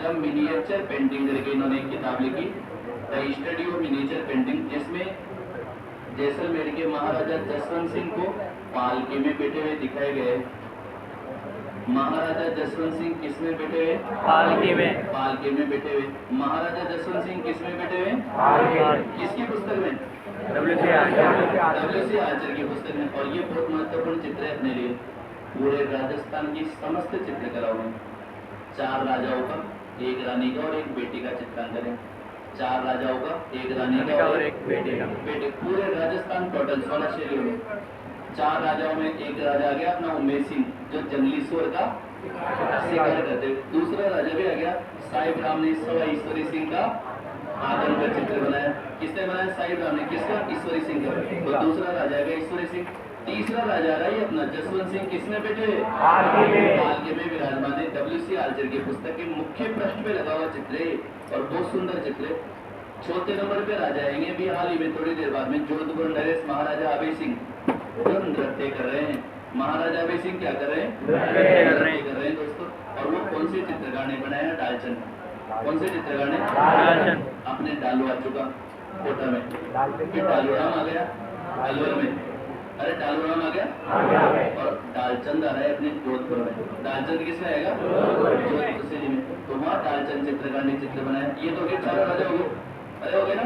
The miniature painting करके इन्होंने एक किताब लिखी, the study of miniature painting, जिसमें जैसलमेर के महाराजा जसवंत सिंह को पालकी में बैठे हुए दिखाए गए। महाराजा जसवंत सिंह किसमें बैठे हुए? पालकी में। पालकी में बैठे हुए। महाराजा जसवंत सिंह किसमें बैठे हुए? किसकी पुस्तक में? W.C. आर्चर। W.C. आर्चर की पुस्तक में। और ये बहुत महत्वपूर्ण चित्र है अपने लिए। पूरे राजस्थान की समस्त चित्रकलाओं में 4 राजाओं का, एक रानी का और एक बेटी का चित्रांकन है। 4 राजाओं का, एक रानी का और एक बेटी का। बेटे। पूरे राजस्थान टोटल 16 शैलियों में 4 राजाओं में एक राजा आ गया अपना उमेश सिंह, जो जंगली सुअर का शिकार करते। दूसरा राजा भी आ गया साहिब राम ने सवा ईश्वरी सिंह का आदम का चित्र बनाया। किसने बनाया? साहिब राम ने। किसका? ईश्वरी सिंह का। तो दूसरा राजा आ गया ईश्वरी सिंह। तीसरा राजा आ रहा है अपना जसवंत सिंह। किसने बैठे? पालकी में विराजमान है। W.C. आर्चर की पुस्तक के मुख्य पृष्ठ पे लगा हुआ चित्र है और बहुत सुंदर चित्र है। चौथे नंबर पे राजा आएंगे भी हाल ही में थोड़ी देर बाद में, जोधपुर नरेश महाराजा अभय सिंह, जो नृत्य कर रहे हैं। महाराजा अभय सिंह क्या कर रहे हैं? नृत्य कर रहे हैं दोस्तों। और वो कौन से चित्रकार ने बनाया? डालचन। कौन से चित्रकार ने? डालचन। अपने डालू आ चुका कोटा में, फिर डालूराम आ गया अलवर में। अरे डालूराम आ गया और डालचंद आ रहा है अपने जोधपुर में। डालचंद किसमें आएगा? जोधपुर शैली में। तो वहाँ डालचंद चित्रकार ने चित्र बनाया। ये तो हो 4 राजा हो गए। अरे हो गए ना।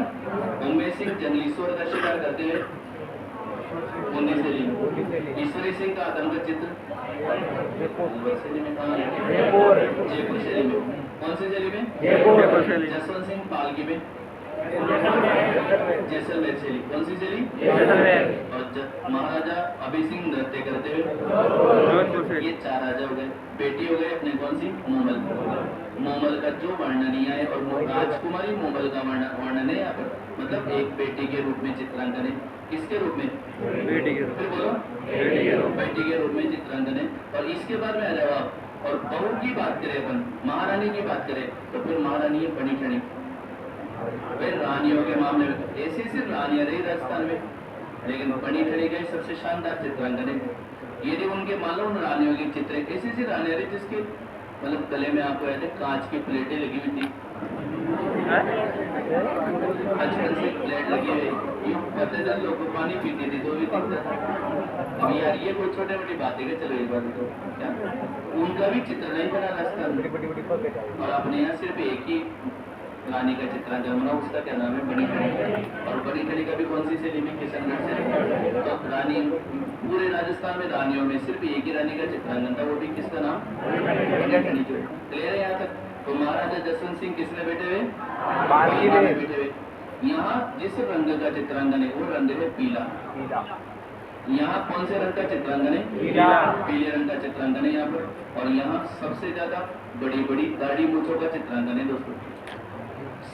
उमेश सिंह जंगली सुअर का शिकार करते हुए मुन्नी शैली में। ईश्वरी सिंह का आदम का चित्र शैली में कहाँ है? जयपुर शैली में। कौन सी शैली में? जयपुर शैली। जसवंत सिंह पालकी में जैसलमेर शैली। कौन सी शैली? जैसलमेर। और महाराजा अभय सिंह नृत्य करते हुए। ये 4 राजा हो गए। बेटी हो गई अपने कौन सी? मोमल। मोमल का जो वर्णनीय है और राजकुमारी मोमल का वर्णन है यहाँ पर, मतलब एक बेटी के रूप में चित्रांकन है। किसके रूप में? बेटी के रूप फिर बोलो, बेटी के रूप में चित्रांकन है। और इसके बाद में आ जाओ आप, और बहू की बात करें अपन, महारानी की बात करें तो फिर महारानी है बनी ठनी। फिर रानियों के मामले में ऐसी सिर्फ रानियां रही राजस्थान में, लेकिन बनी ठनी का सबसे शानदार चित्रांकन है। यदि उनके मालूम रानियों के चित्र ऐसी सी रानियां रही जिसके मतलब गले में आपको ऐसे कांच की प्लेटें लगी हुई थी, बचपन से प्लेट लगी हुई, पता चल लोग पानी पीती थी तो भी दिखता। अब यार ये कोई छोटी मोटी बात है कि चलो एक बार तो क्या उनका भी चित्र नहीं बना राजस्थान में। और अपने यहाँ सिर्फ एक ही रानी का चित्रांकन बना, उसका क्या नाम है? बड़ी खड़ी। और बड़ी खड़ी का भी कौन सी शैली में? किशनगढ़ से। तो रानी, पूरे राजस्थान में रानियों में सिर्फ एक ही रानी का चित्रांकन था, वो भी किसका नाम? बड़ी खड़ी। क्लियर है यहाँ तक? तो महाराजा जसवंत सिंह किसने बैठे हुए? बाकी में बैठे हुए। यहाँ जिस रंग का चित्रांकन है वो रंग है पीला। यहाँ कौन से रंग का चित्रांकन है? पीला। पीले रंग का चित्रांकन है यहाँ पर। और यहाँ सबसे ज्यादा बड़ी बड़ी दाढ़ी मूछों का चित्रांकन है दोस्तों।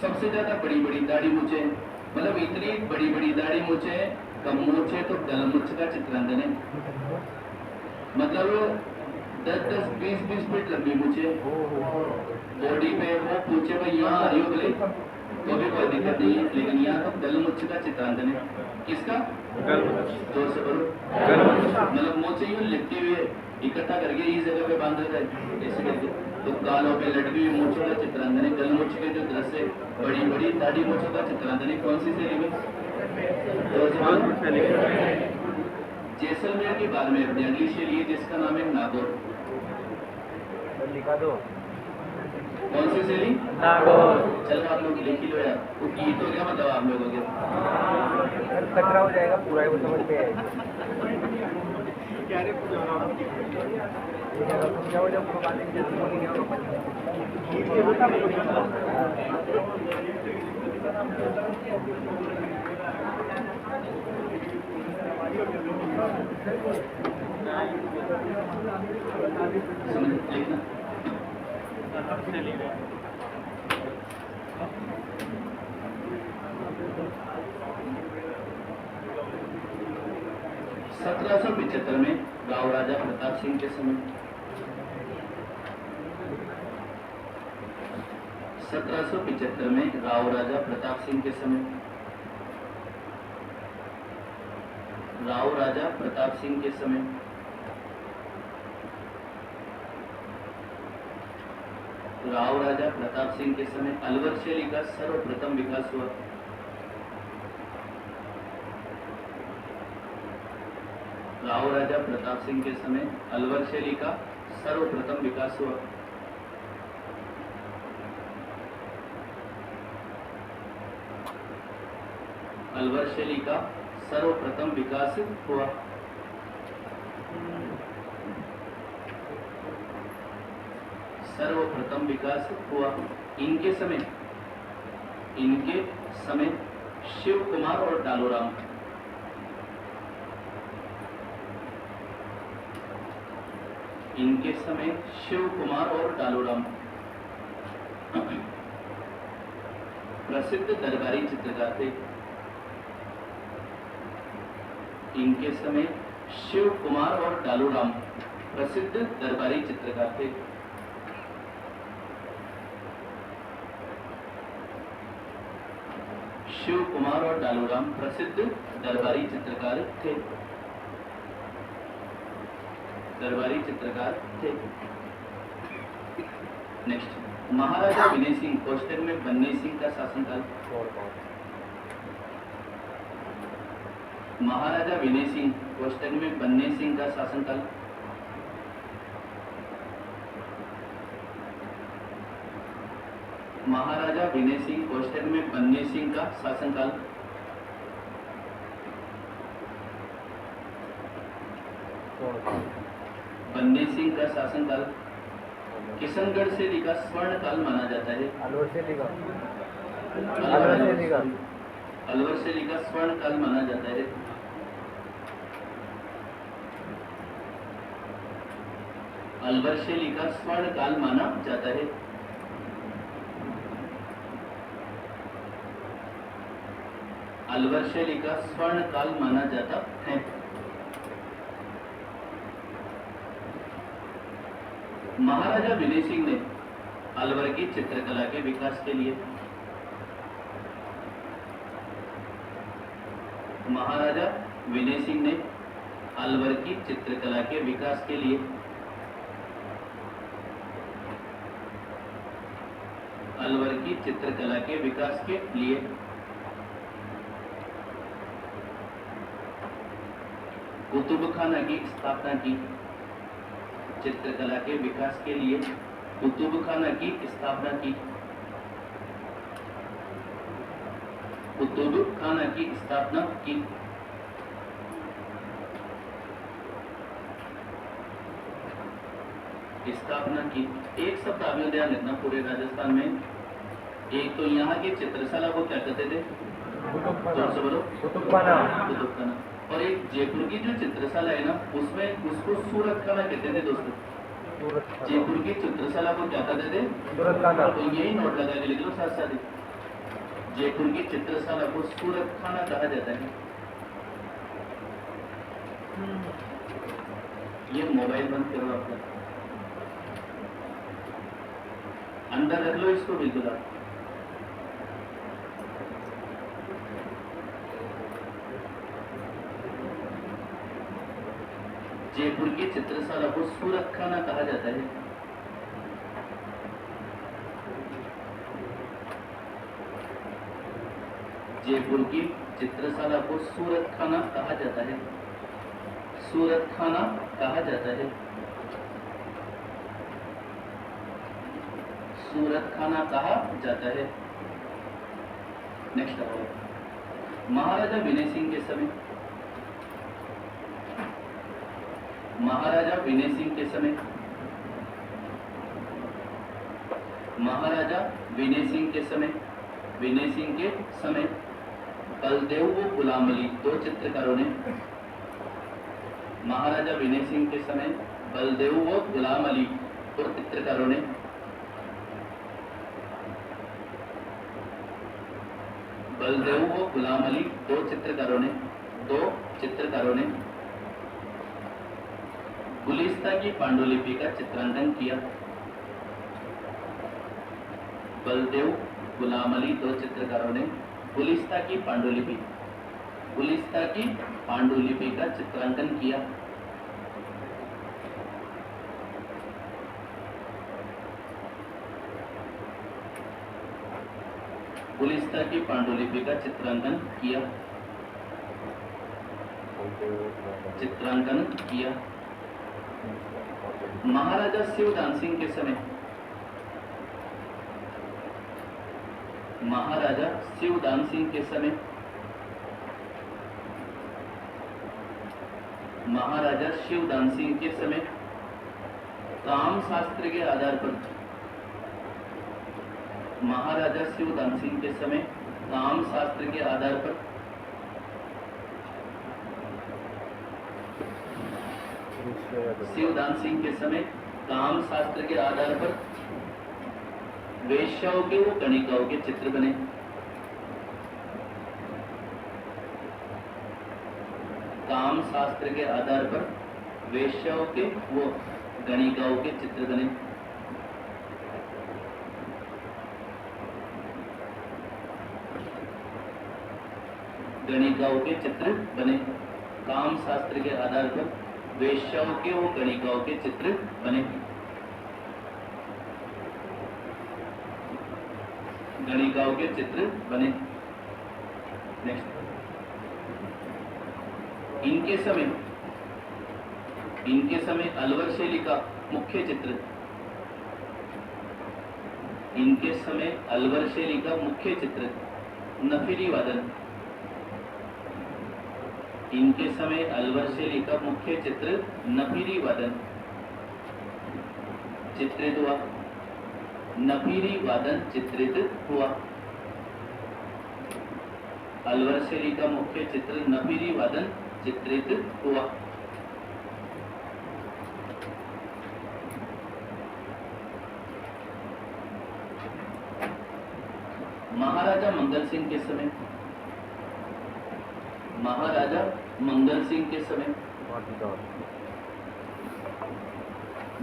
सबसे ज्यादा बड़ी बड़ी दाढ़ी मूछे, मतलब इतनी बड़ी बड़ी दाढ़ी मूछे, कम मूछे तो गलमुछ का चित्रांकन है। मतलब 10-10, 20-20 फीट लंबी मूछे बॉडी पे, वो पूछे भाई यहाँ आ रही हो गले तो भी कोई दिक्कत नहीं है, लेकिन यहाँ तो गलमुछ का चित्रांकन है। किसका? जोर से बोलो। मतलब मोचे यूं लिपटी हुई है, इकट्ठा करके इस जगह पे बांध देता है ऐसे करके, तो गालों पे लटकी हुई मूछों का चित्रांकन है। गलमुछ के जो दृश्य बड़ी बड़ी दाढ़ी मूछों का चित्रांकन है। कौन सी शैली में? जोर से बोलो। जैसलमेर की बाड़मेर में अगली शैली है जिसका नाम है नागौर। लिखा दो। कौन सी शैली? नागौर। चल आप लोग लिख ही लो यार, वो गीत हो गया मतलब आप लोगों के। कचरा हो जाएगा पूरा, ही वो समझ पे आएगा। क्या हो जाएगा पूरा बातें जैसे बोली क्या होगा? समझ लिखना। 1775 में राव राजा प्रताप सिंह के समय, 1775 में राव राजा प्रताप सिंह के समय, राव राजा प्रताप सिंह के समय राव राजा प्रताप सिंह के समय अलवर शैली का सर्वप्रथम विकास हुआ। राव राजा प्रताप सिंह के समय अलवर शैली का सर्वप्रथम विकास हुआ। अलवर शैली का सर्वप्रथम विकास हुआ। सर्वप्रथम विकास हुआ। इनके समय शिव कुमार और डालोराम, इनके समय शिव कुमार और डालोराम प्रसिद्ध दरबारी चित्रकार थे। इनके समय शिव कुमार और डालोराम प्रसिद्ध दरबारी चित्रकार थे। शिव कुमार और डालोराम प्रसिद्ध दरबारी चित्रकार थे। दरबारी चित्रकार थे। नेक्स्ट, महाराजा विनय सिंह कोष्टक में बन्नी सिंह का शासनकाल। महाराजा विनय सिंह कोष्टक में बन्नी सिंह का शासनकाल। महाराजा विनय सिंह कोष्टक में बन्नी सिंह का शासनकाल। बन्नी सिंह का शासनकाल किशनगढ़ से लिखा स्वर्ण काल माना जाता है। अलवर से लिखा अलवर से लिखा स्वर्ण काल माना जाता है। अलवर से लिखा स्वर्ण काल माना जाता है। अलवर शैली का स्वर्ण काल माना जाता है। महाराजा विनय सिंह ने अलवर की चित्रकला के विकास के लिए, महाराजा विनय सिंह ने अलवर की चित्रकला के विकास के लिए अलवर की चित्रकला के विकास के लिए कुतुबखाना की स्थापना की। चित्रकला के विकास के लिए कुतुबखाना की स्थापना की। कुतुब खाना की स्थापना की। स्थापना की। एक शब्द आप लोग ध्यान रखना, पूरे राजस्थान में एक तो यहाँ की चित्रशाला को क्या कहते थे? जोर से बोलो। कुतुबखाना। कुतुबखाना। और एक जयपुर की जो चित्रशाला है ना, उसमें उसको सूरत खाना कहते थे दोस्तों। जयपुर की चित्रशाला को क्या कहते थे? सूरत खाना। तो यही नोट लगा के लिख लो साथ साथ ही। जयपुर की चित्रशाला को सूरत खाना कहा जाता है। ये मोबाइल बंद करो आपका, अंदर रख लो इसको बिल्कुल आप। जयपुर की चित्रशाला को सूरत खाना कहा जाता है। जयपुर की चित्रशाला को सूरत खाना कहा जाता है। सूरत खाना कहा जाता है। सूरत खाना कहा जाता है। नेक्स्ट आओ। महाराजा विनय सिंह के समय, महाराजा विनय सिंह के समय, महाराजा विनय सिंह के समय, विनय सिंह के समय बलदेव व गुलाम अली दो चित्रकारों ने, महाराजा विनय सिंह के समय बलदेव व गुलाम अली दो चित्रकारों ने बलदेव व गुलाम अली दो चित्रकारों ने गुलिस्ता की पांडुलिपि का चित्रांकन किया। बलदेव गुलाम अली दो चित्रकारों ने गुलिस्ता की पांडुलिपि का चित्रांकन किया। गुलिस्ता की पांडुलिपि का चित्रांकन किया। महाराजा शिवदान सिंह के समय, महाराजा शिवदान सिंह के समय, महाराजा शिवदान सिंह के समय काम शास्त्र के आधार पर, महाराजा शिवदान सिंह के समय काम शास्त्र के आधार पर शिवदान सिंह के समय काम शास्त्र के आधार पर वेश्याओं के व गणिकाओं के चित्र बने। काम शास्त्र के आधार पर वेश्याओं के व गणिकाओं के चित्र बने। गणिकाओं के चित्र बने। काम शास्त्र के आधार पर वेश्याओं के व गणिकाओं के चित्र बने। गणिकाओं के चित्र बने। नेक्स्ट, इनके समय अलवर शैली का मुख्य चित्र, इनके समय अलवर शैली का मुख्य चित्र नफीरी वादन, इनके समय अलवर शैली का मुख्य चित्र नफीरी वादन चित्रित हुआ। नफीरी वादन चित्रित हुआ। अलवर शैली का मुख्य चित्र नफीरी वादन चित्रित हुआ। महाराजा मंगल सिंह के समय, महाराजा मंगल सिंह के समय,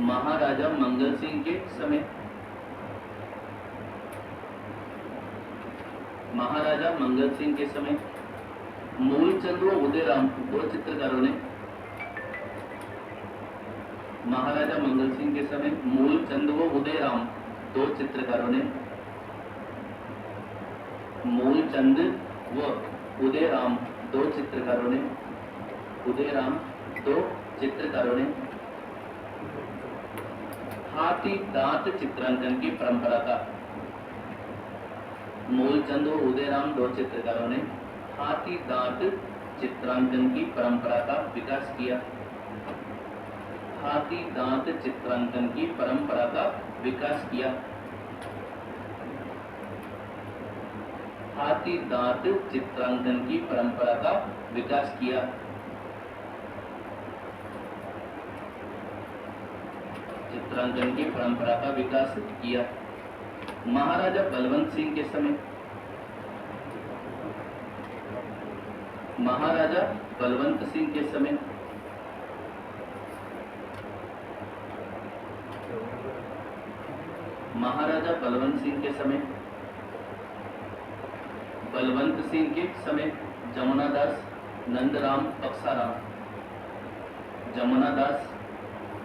महाराजा मंगल सिंह के समय, महाराजा मंगल सिंह के समय मूलचंद व उदयराम दो चित्रकारों ने, महाराजा मंगल सिंह के समय मूलचंद व उदयराम दो चित्रकारों ने, मूलचंद व उदयराम दो चित्रकारों ने, उदयराम दो चित्रकारों ने हाथी दांत चित्रांकन की परंपरा का, मूलचंद व उदयराम दो चित्रकारों ने हाथी दांत चित्रांकन की परंपरा का विकास किया। हाथी दांत चित्रांकन की परंपरा का विकास किया। हाथी दांत चित्रांकन की परंपरा का विकास किया। चित्रांकन की परंपरा का विकास किया। महाराजा बलवंत सिंह के समय महाराजा बलवंत सिंह के समय महाराजा बलवंत सिंह के समय बलवंत सिंह के समय जमुनादास नंदराम बक्साराम जमुनादास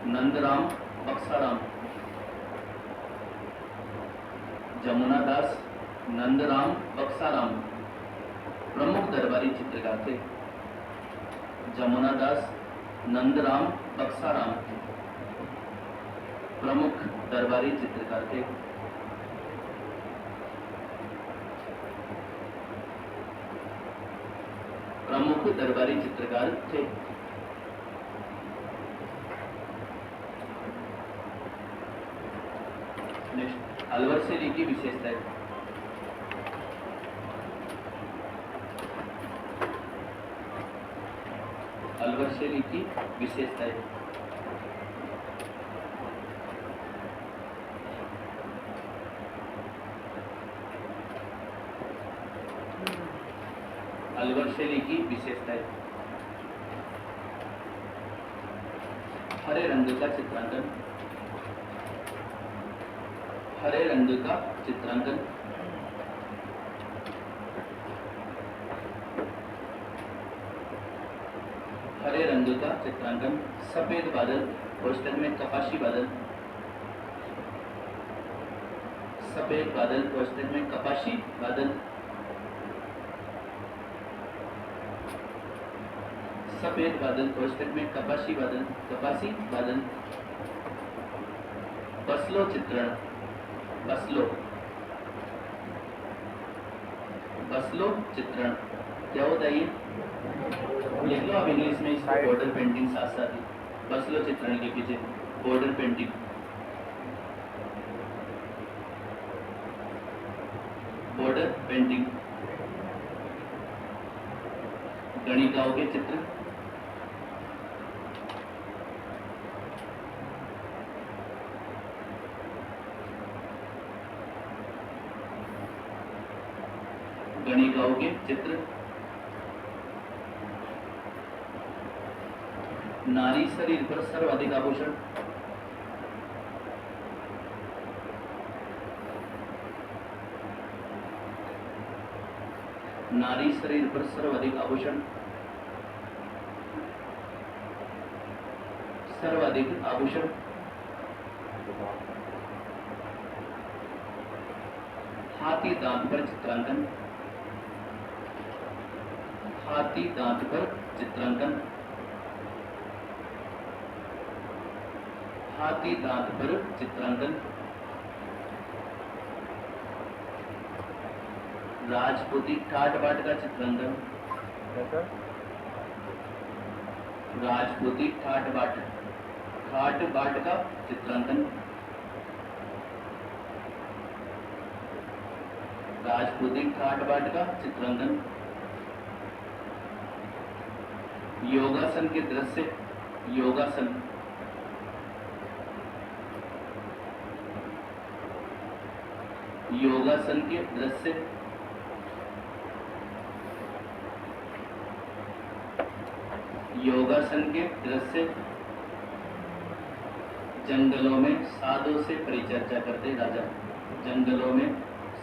नंदराम बक्साराम जमुनादास नंदराम बक्साराम प्रमुख दरबारी चित्रकार थे। जमुनादास नंदराम बक्साराम प्रमुख दरबारी चित्रकार थे। प्रमुख दरबारी चित्रकार थे। नेक्स्ट, अलवर शैली की विशेषताएं। अलवर शैली की विशेषताएं। अलवर शैली की विशेषताएं। हरे रंग का चित्रांकन। हरे रंग का चित्रांकन। हरे रंग का चित्रांकन। सफेद बादल कोष्ठक में कपाशी बादल। सफेद बादल कोष्ठक में कपाशी बादल। सफेद बादल कोष्ठक में कपाशी बादल कपासी बादल। बसलो चित्रण। बसलो बसलो चित्रण क्या होता है ये? लिख लो आप इंग्लिश में इसको। बॉर्डर पेंटिंग साथ साथ ही बसलो चित्रण के पीछे बॉर्डर पेंटिंग। Border painting. गणिकाओं के चित्र। गणिकाओं के चित्र। नारी शरीर पर सर्वाधिक आभूषण। नारी शरीर पर सर्वाधिक आभूषण। सर्वाधिक आभूषण। हाथी दांत पर चित्रांकन। हाथी दांत पर चित्रांकन। हाथी दांत पर चित्रांकन। राजपूती ठाट बाट का चित्रांकन। राजपूती ठाट बाट का चित्रांकन। राजपूती ठाट बाट का चित्रांकन। योगासन के दृश्य। योगासन। योगासन के दृश्य। योगासन के दृश्य। जंगलों में साधुओं से परिचर्चा करते राजा। जंगलों में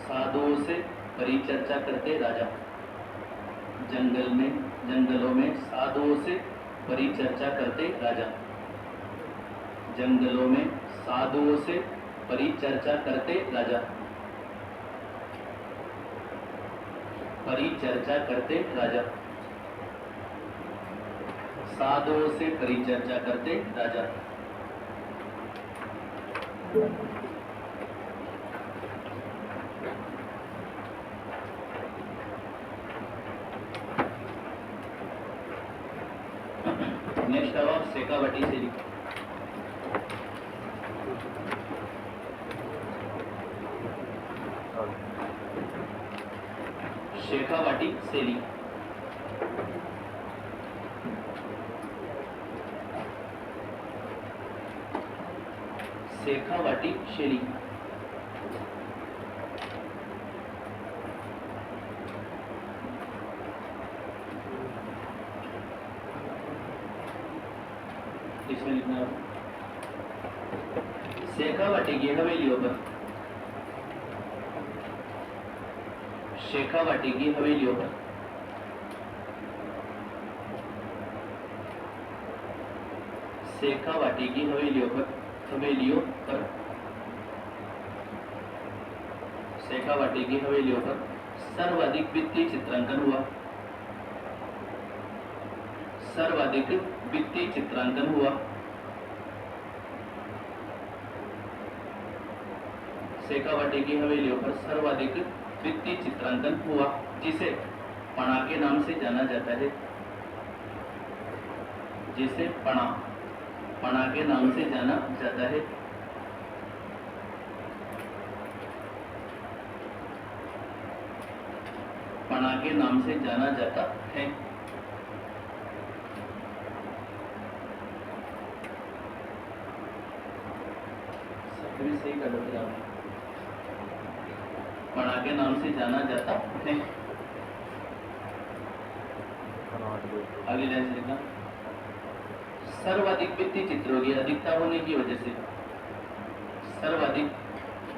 साधुओं से परिचर्चा करते राजा। जंगलों में साधुओं से परिचर्चा करते राजा। जंगलों में साधुओं से परिचर्चा करते राजा। परिचर्चा करते राजा। साधुओं से परिचर्चा करते राजा। नेक्स्ट अब आप शेखावाटी शैली। शेखावाटी शैली। शेखावाटी शैली। इसमें लिखना है शेखावाटी की हवेलियों पर, शेखावाटी की हवेलियों पर शेखावाटी की हवेलियों पर शेखावाटी की हवेलियों पर सर्वाधिक भित्ति चित्रांकन हुआ। सर्वाधिक भित्ति चित्रांकन हुआ। शेखावाटी की हवेलियों पर सर्वाधिक भित्ति चित्रांकन हुआ, जिसे पणा के नाम से जाना जाता है। जिसे पणा के नाम से जाना जाता है। पणा के नाम से जाना जाता है। सही गलत है, पणा के नाम से जाना जाता है। अगली लाइन लिखना, सर्वाधिक भित्ति चित्रों की अधिकता होने की वजह से, सर्वाधिक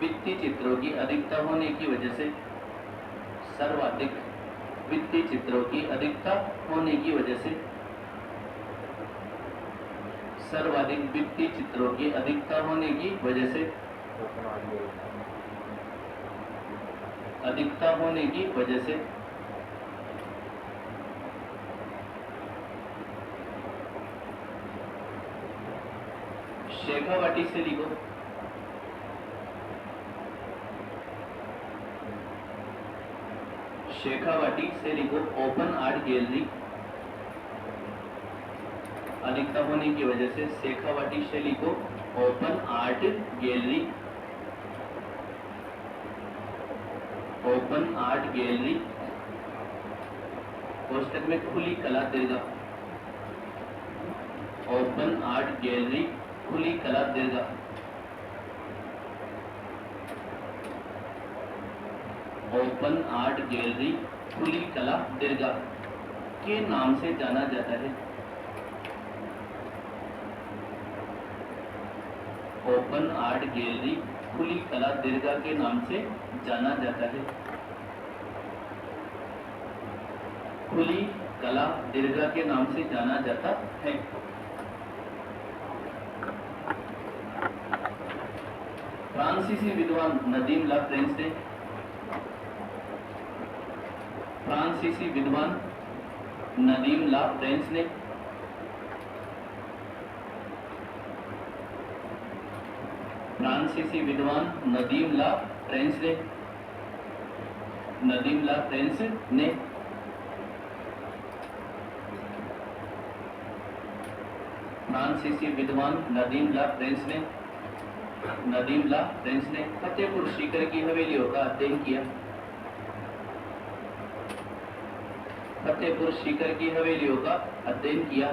भित्ति चित्रों की अधिकता होने की वजह से, सर्वाधिक भित्ति चित्रों की अधिकता होने की वजह से, सर्वाधिक भित्ति चित्रों की अधिकता होने की वजह से, अधिकता होने की वजह से शेखावाटी से लिखो, शेखावाटी से लिखो ओपन आर्ट गैलरी। अधिकता होने की वजह से शेखावाटी से लिखो open art gallery. Open art gallery कोष्टक में खुली कला दीर्घा। ओपन आर्ट गैलरी खुली कला दीर्घा। ओपन आर्ट गैलरी खुली कला दीर्घा के नाम से जाना जाता है। ओपन आर्ट गैलरी खुली कला दीर्घा के नाम से जाना जाता है। खुली कला दीर्घा के नाम से जाना जाता है। फ्रांसीसी विद्वान नदीम ला फ्रेंच ने, फ्रांसीसी विद्वान नदीम ला फ्रेंच ने फ्रांसीसी विद्वान नदीम ला फ्रेंच ने, नदीम ला फ्रेंच ने फ्रांसीसी विद्वान नदीम ला फ्रेंच ने, नदीम ला फ्रेंच ने फतेहपुर सीकर की हवेलियों का अध्ययन किया। फतेहपुर सीकर की हवेलियों का अध्ययन किया।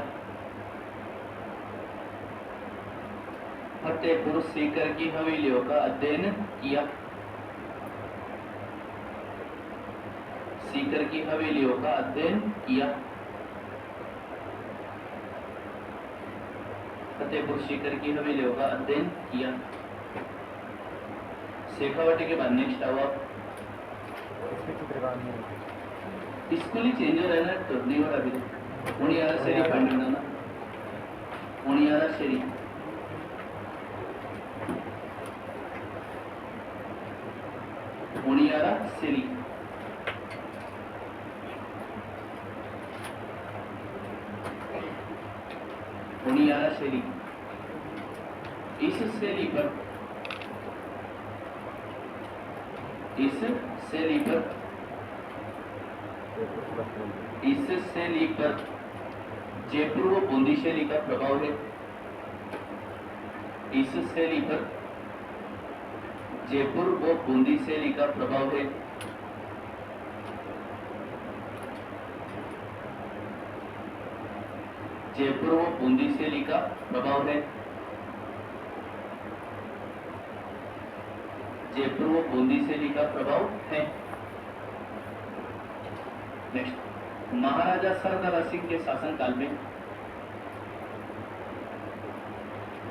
फतेहपुर सीकर की हवेलियों का अध्ययन किया। सीकर की हवेलियों का अध्ययन किया। फतेहपुर सीकर की हवेलियों का अध्ययन किया। शेखावाटी के बाद नेक्स्ट आओ आप। स्कूली चेंज हो रहा है ना, तो नहीं हो रहा अभी। उनियारा शेरी फाइंड करना ना, उनियारा शेरी। उनियारा शेरी। उनियारा शैली। इस शैली पर, इस शैली पर, इस शैली पर जयपुर व बूंदी शैली का प्रभाव है। इस शैली पर जयपुर व बूंदी शैली का प्रभाव है। जयपुर व बूंदी शैली का प्रभाव है। जयपुर व बूंदी शैली का प्रभाव है। नेक्स्ट, महाराजा सरदारा सिंह के शासनकाल में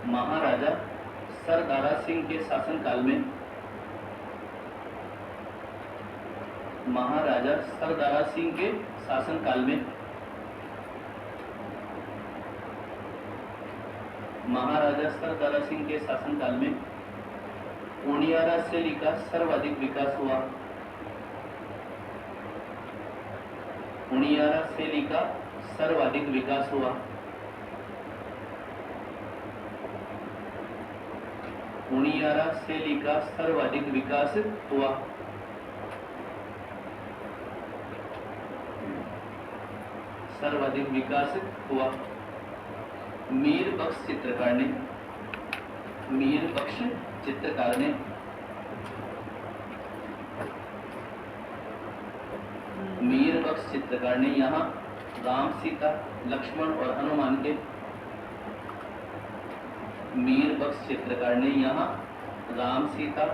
महाराजा सरदारा सिंह के शासनकाल में महाराजा सरदारा सिंह के शासनकाल में महाराजा सरदारा सिंह के शासनकाल में उनियारा शैली का सर्वाधिक विकास हुआ। उनियारा शैली का सर्वाधिक विकास हुआ। उनियारा शैली का सर्वाधिक विकास हुआ। सर्वाधिक विकास हुआ। मीर बख्श चित्रकार ने मीर बख्श चित्रकार ने मीर बख्श चित्रकार ने यहाँ राम, सीता, लक्ष्मण और हनुमान के मीर बख्श चित्रकार ने यहाँ राम, सीता,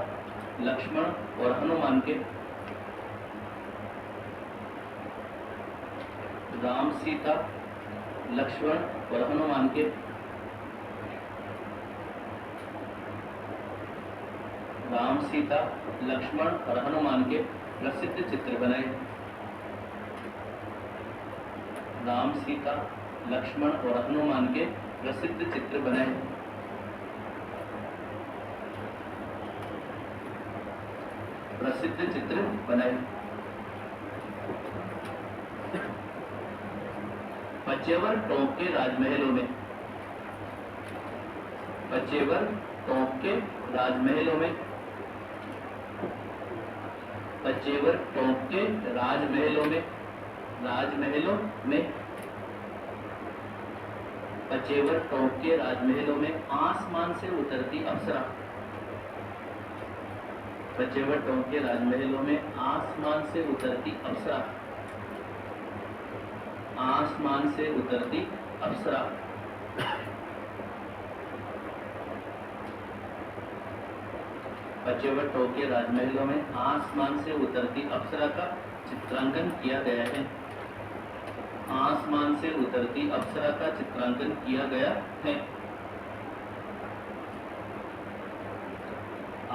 लक्ष्मण और हनुमान के राम, सीता, लक्ष्मण और हनुमान के राम, सीता, लक्ष्मण और हनुमान के प्रसिद्ध चित्र बनाए। राम, सीता, लक्ष्मण और हनुमान के प्रसिद्ध चित्र बनाए। प्रसिद्ध चित्र बनाए। पचेवर टोंक के राजमहलों में पचेवर टोंक के राजमहलों में पचेवर टोंक के राजमहलों में राजमहलों में पचेवर टोंक के राजमहलों में आसमान से उतरती अप्सरा। पचेवर टोंक के राजमहलों में आसमान से उतरती अप्सरा। आसमान से उतरती अप्सरा। पचेवर टोंक के राजमहलों में आसमान से उतरती अप्सरा का चित्रांकन किया गया है। आसमान से उतरती अप्सरा का चित्रांकन किया गया है।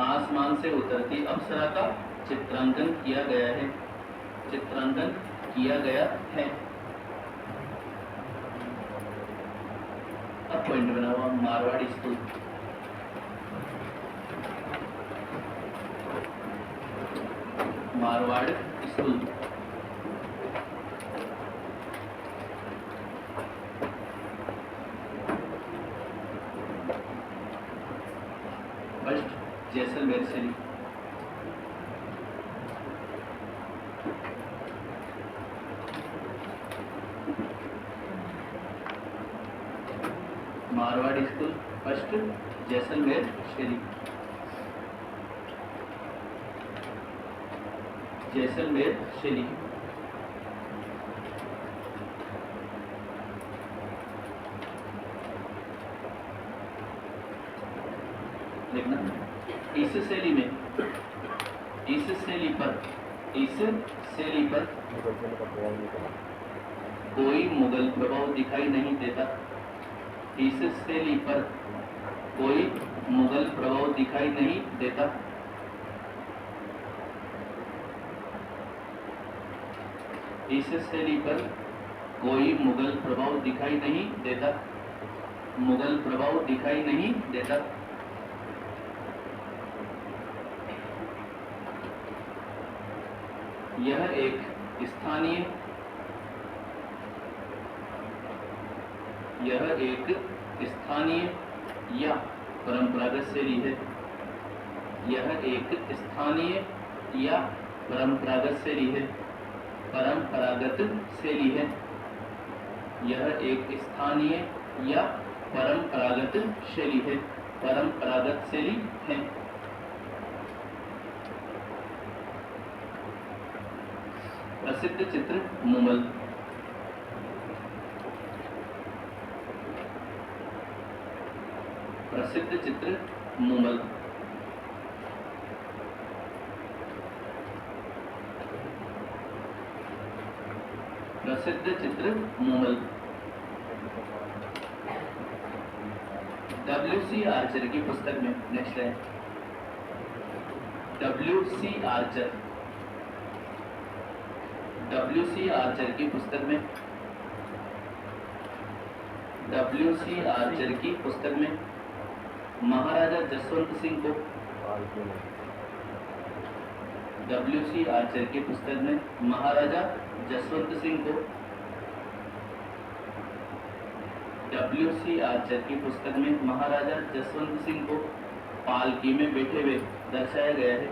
आसमान से उतरती अप्सरा का चित्रांकन किया गया है। चित्रांकन किया गया है। अब पॉइंट बना हुआ Marwari school. Marwar school. First, Jaisalmer शैली। मारवाड़ी स्कूल फर्स्ट, जैसलमेर शैली। जैसलमेर शैली। देखना, इस शैली में इस शैली पर कोई मुगल प्रभाव दिखाई नहीं देता। इस शैली पर कोई मुगल प्रभाव दिखाई नहीं देता। इस शैली पर कोई मुगल प्रभाव दिखाई नहीं देता। मुगल प्रभाव दिखाई नहीं देता। यह एक स्थानीय या परंपरागत शैली है। यह एक स्थानीय या परंपरागत शैली है। परंपरागत शैली है। यह एक स्थानीय या परंपरागत शैली है। परंपरागत शैली है। प्रसिद्ध चित्र मुमल। प्रसिद्ध चित्र मुमल। प्रसिद्ध चित्र मुमल। W.C. आर्चर की पुस्तक में, नेक्स्ट है W.C. आर्चर। W.C. आर्चर की पुस्तक में, W.C. आर्चर की पुस्तक में महाराजा जसवंत सिंह को, W.C. आर्चर की पुस्तक में महाराजा जसवंत सिंह को, W.C. आर्चर की पुस्तक में महाराजा जसवंत सिंह को पालकी में बैठे हुए दर्शाया गया है।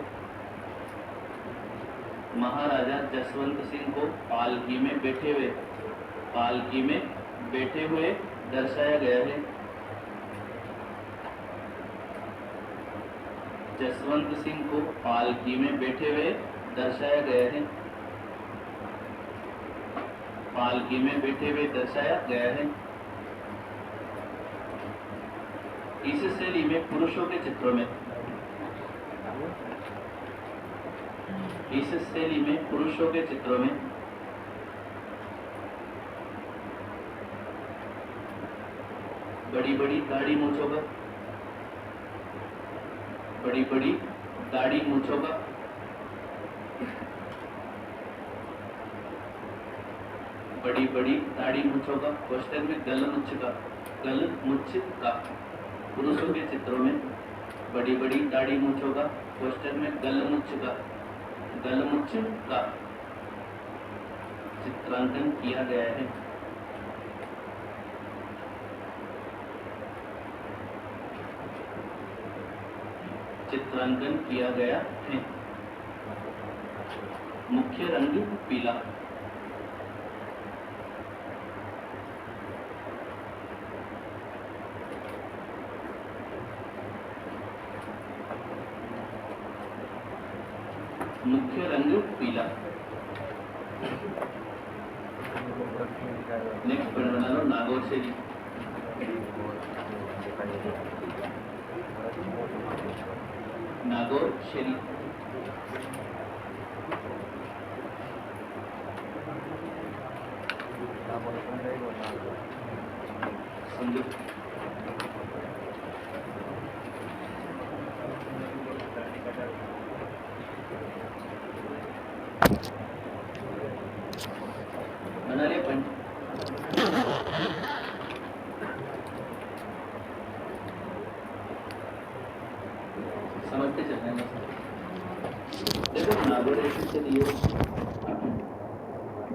महाराजा जसवंत सिंह को पालकी में बैठे हुए दर्शाया गया है। जसवंत सिंह को पालकी में बैठे हुए दर्शाया गया है। पालकी में बैठे हुए दर्शाया गया है। इस शैली में पुरुषों के चित्रों में, इस शैली में पुरुषों के चित्रों में बड़ी बड़ी दाढ़ी मूंछों का, बड़ी बड़ी दाढ़ी मूंछों का, बड़ी बड़ी दाढ़ी मूंछों का, क्वेश्चन में गलमुच्छ का, गलमुच्छ का। पुरुषों के चित्रों में बड़ी बड़ी दाढ़ी मूंछों का, क्वेश्चन में गलमुच्छ का, गलमुच्छ का चित्रांकन किया गया है। चित्रांकन किया गया है। मुख्य रंग पीला। मुख्य रंग पीला। नेक्स्ट पॉइंट बना लो, नागौर शैली। नागौर शैली। समझो। बना लिया पॉइंट। समझते चलना है। देखो नागौर शैली से लिए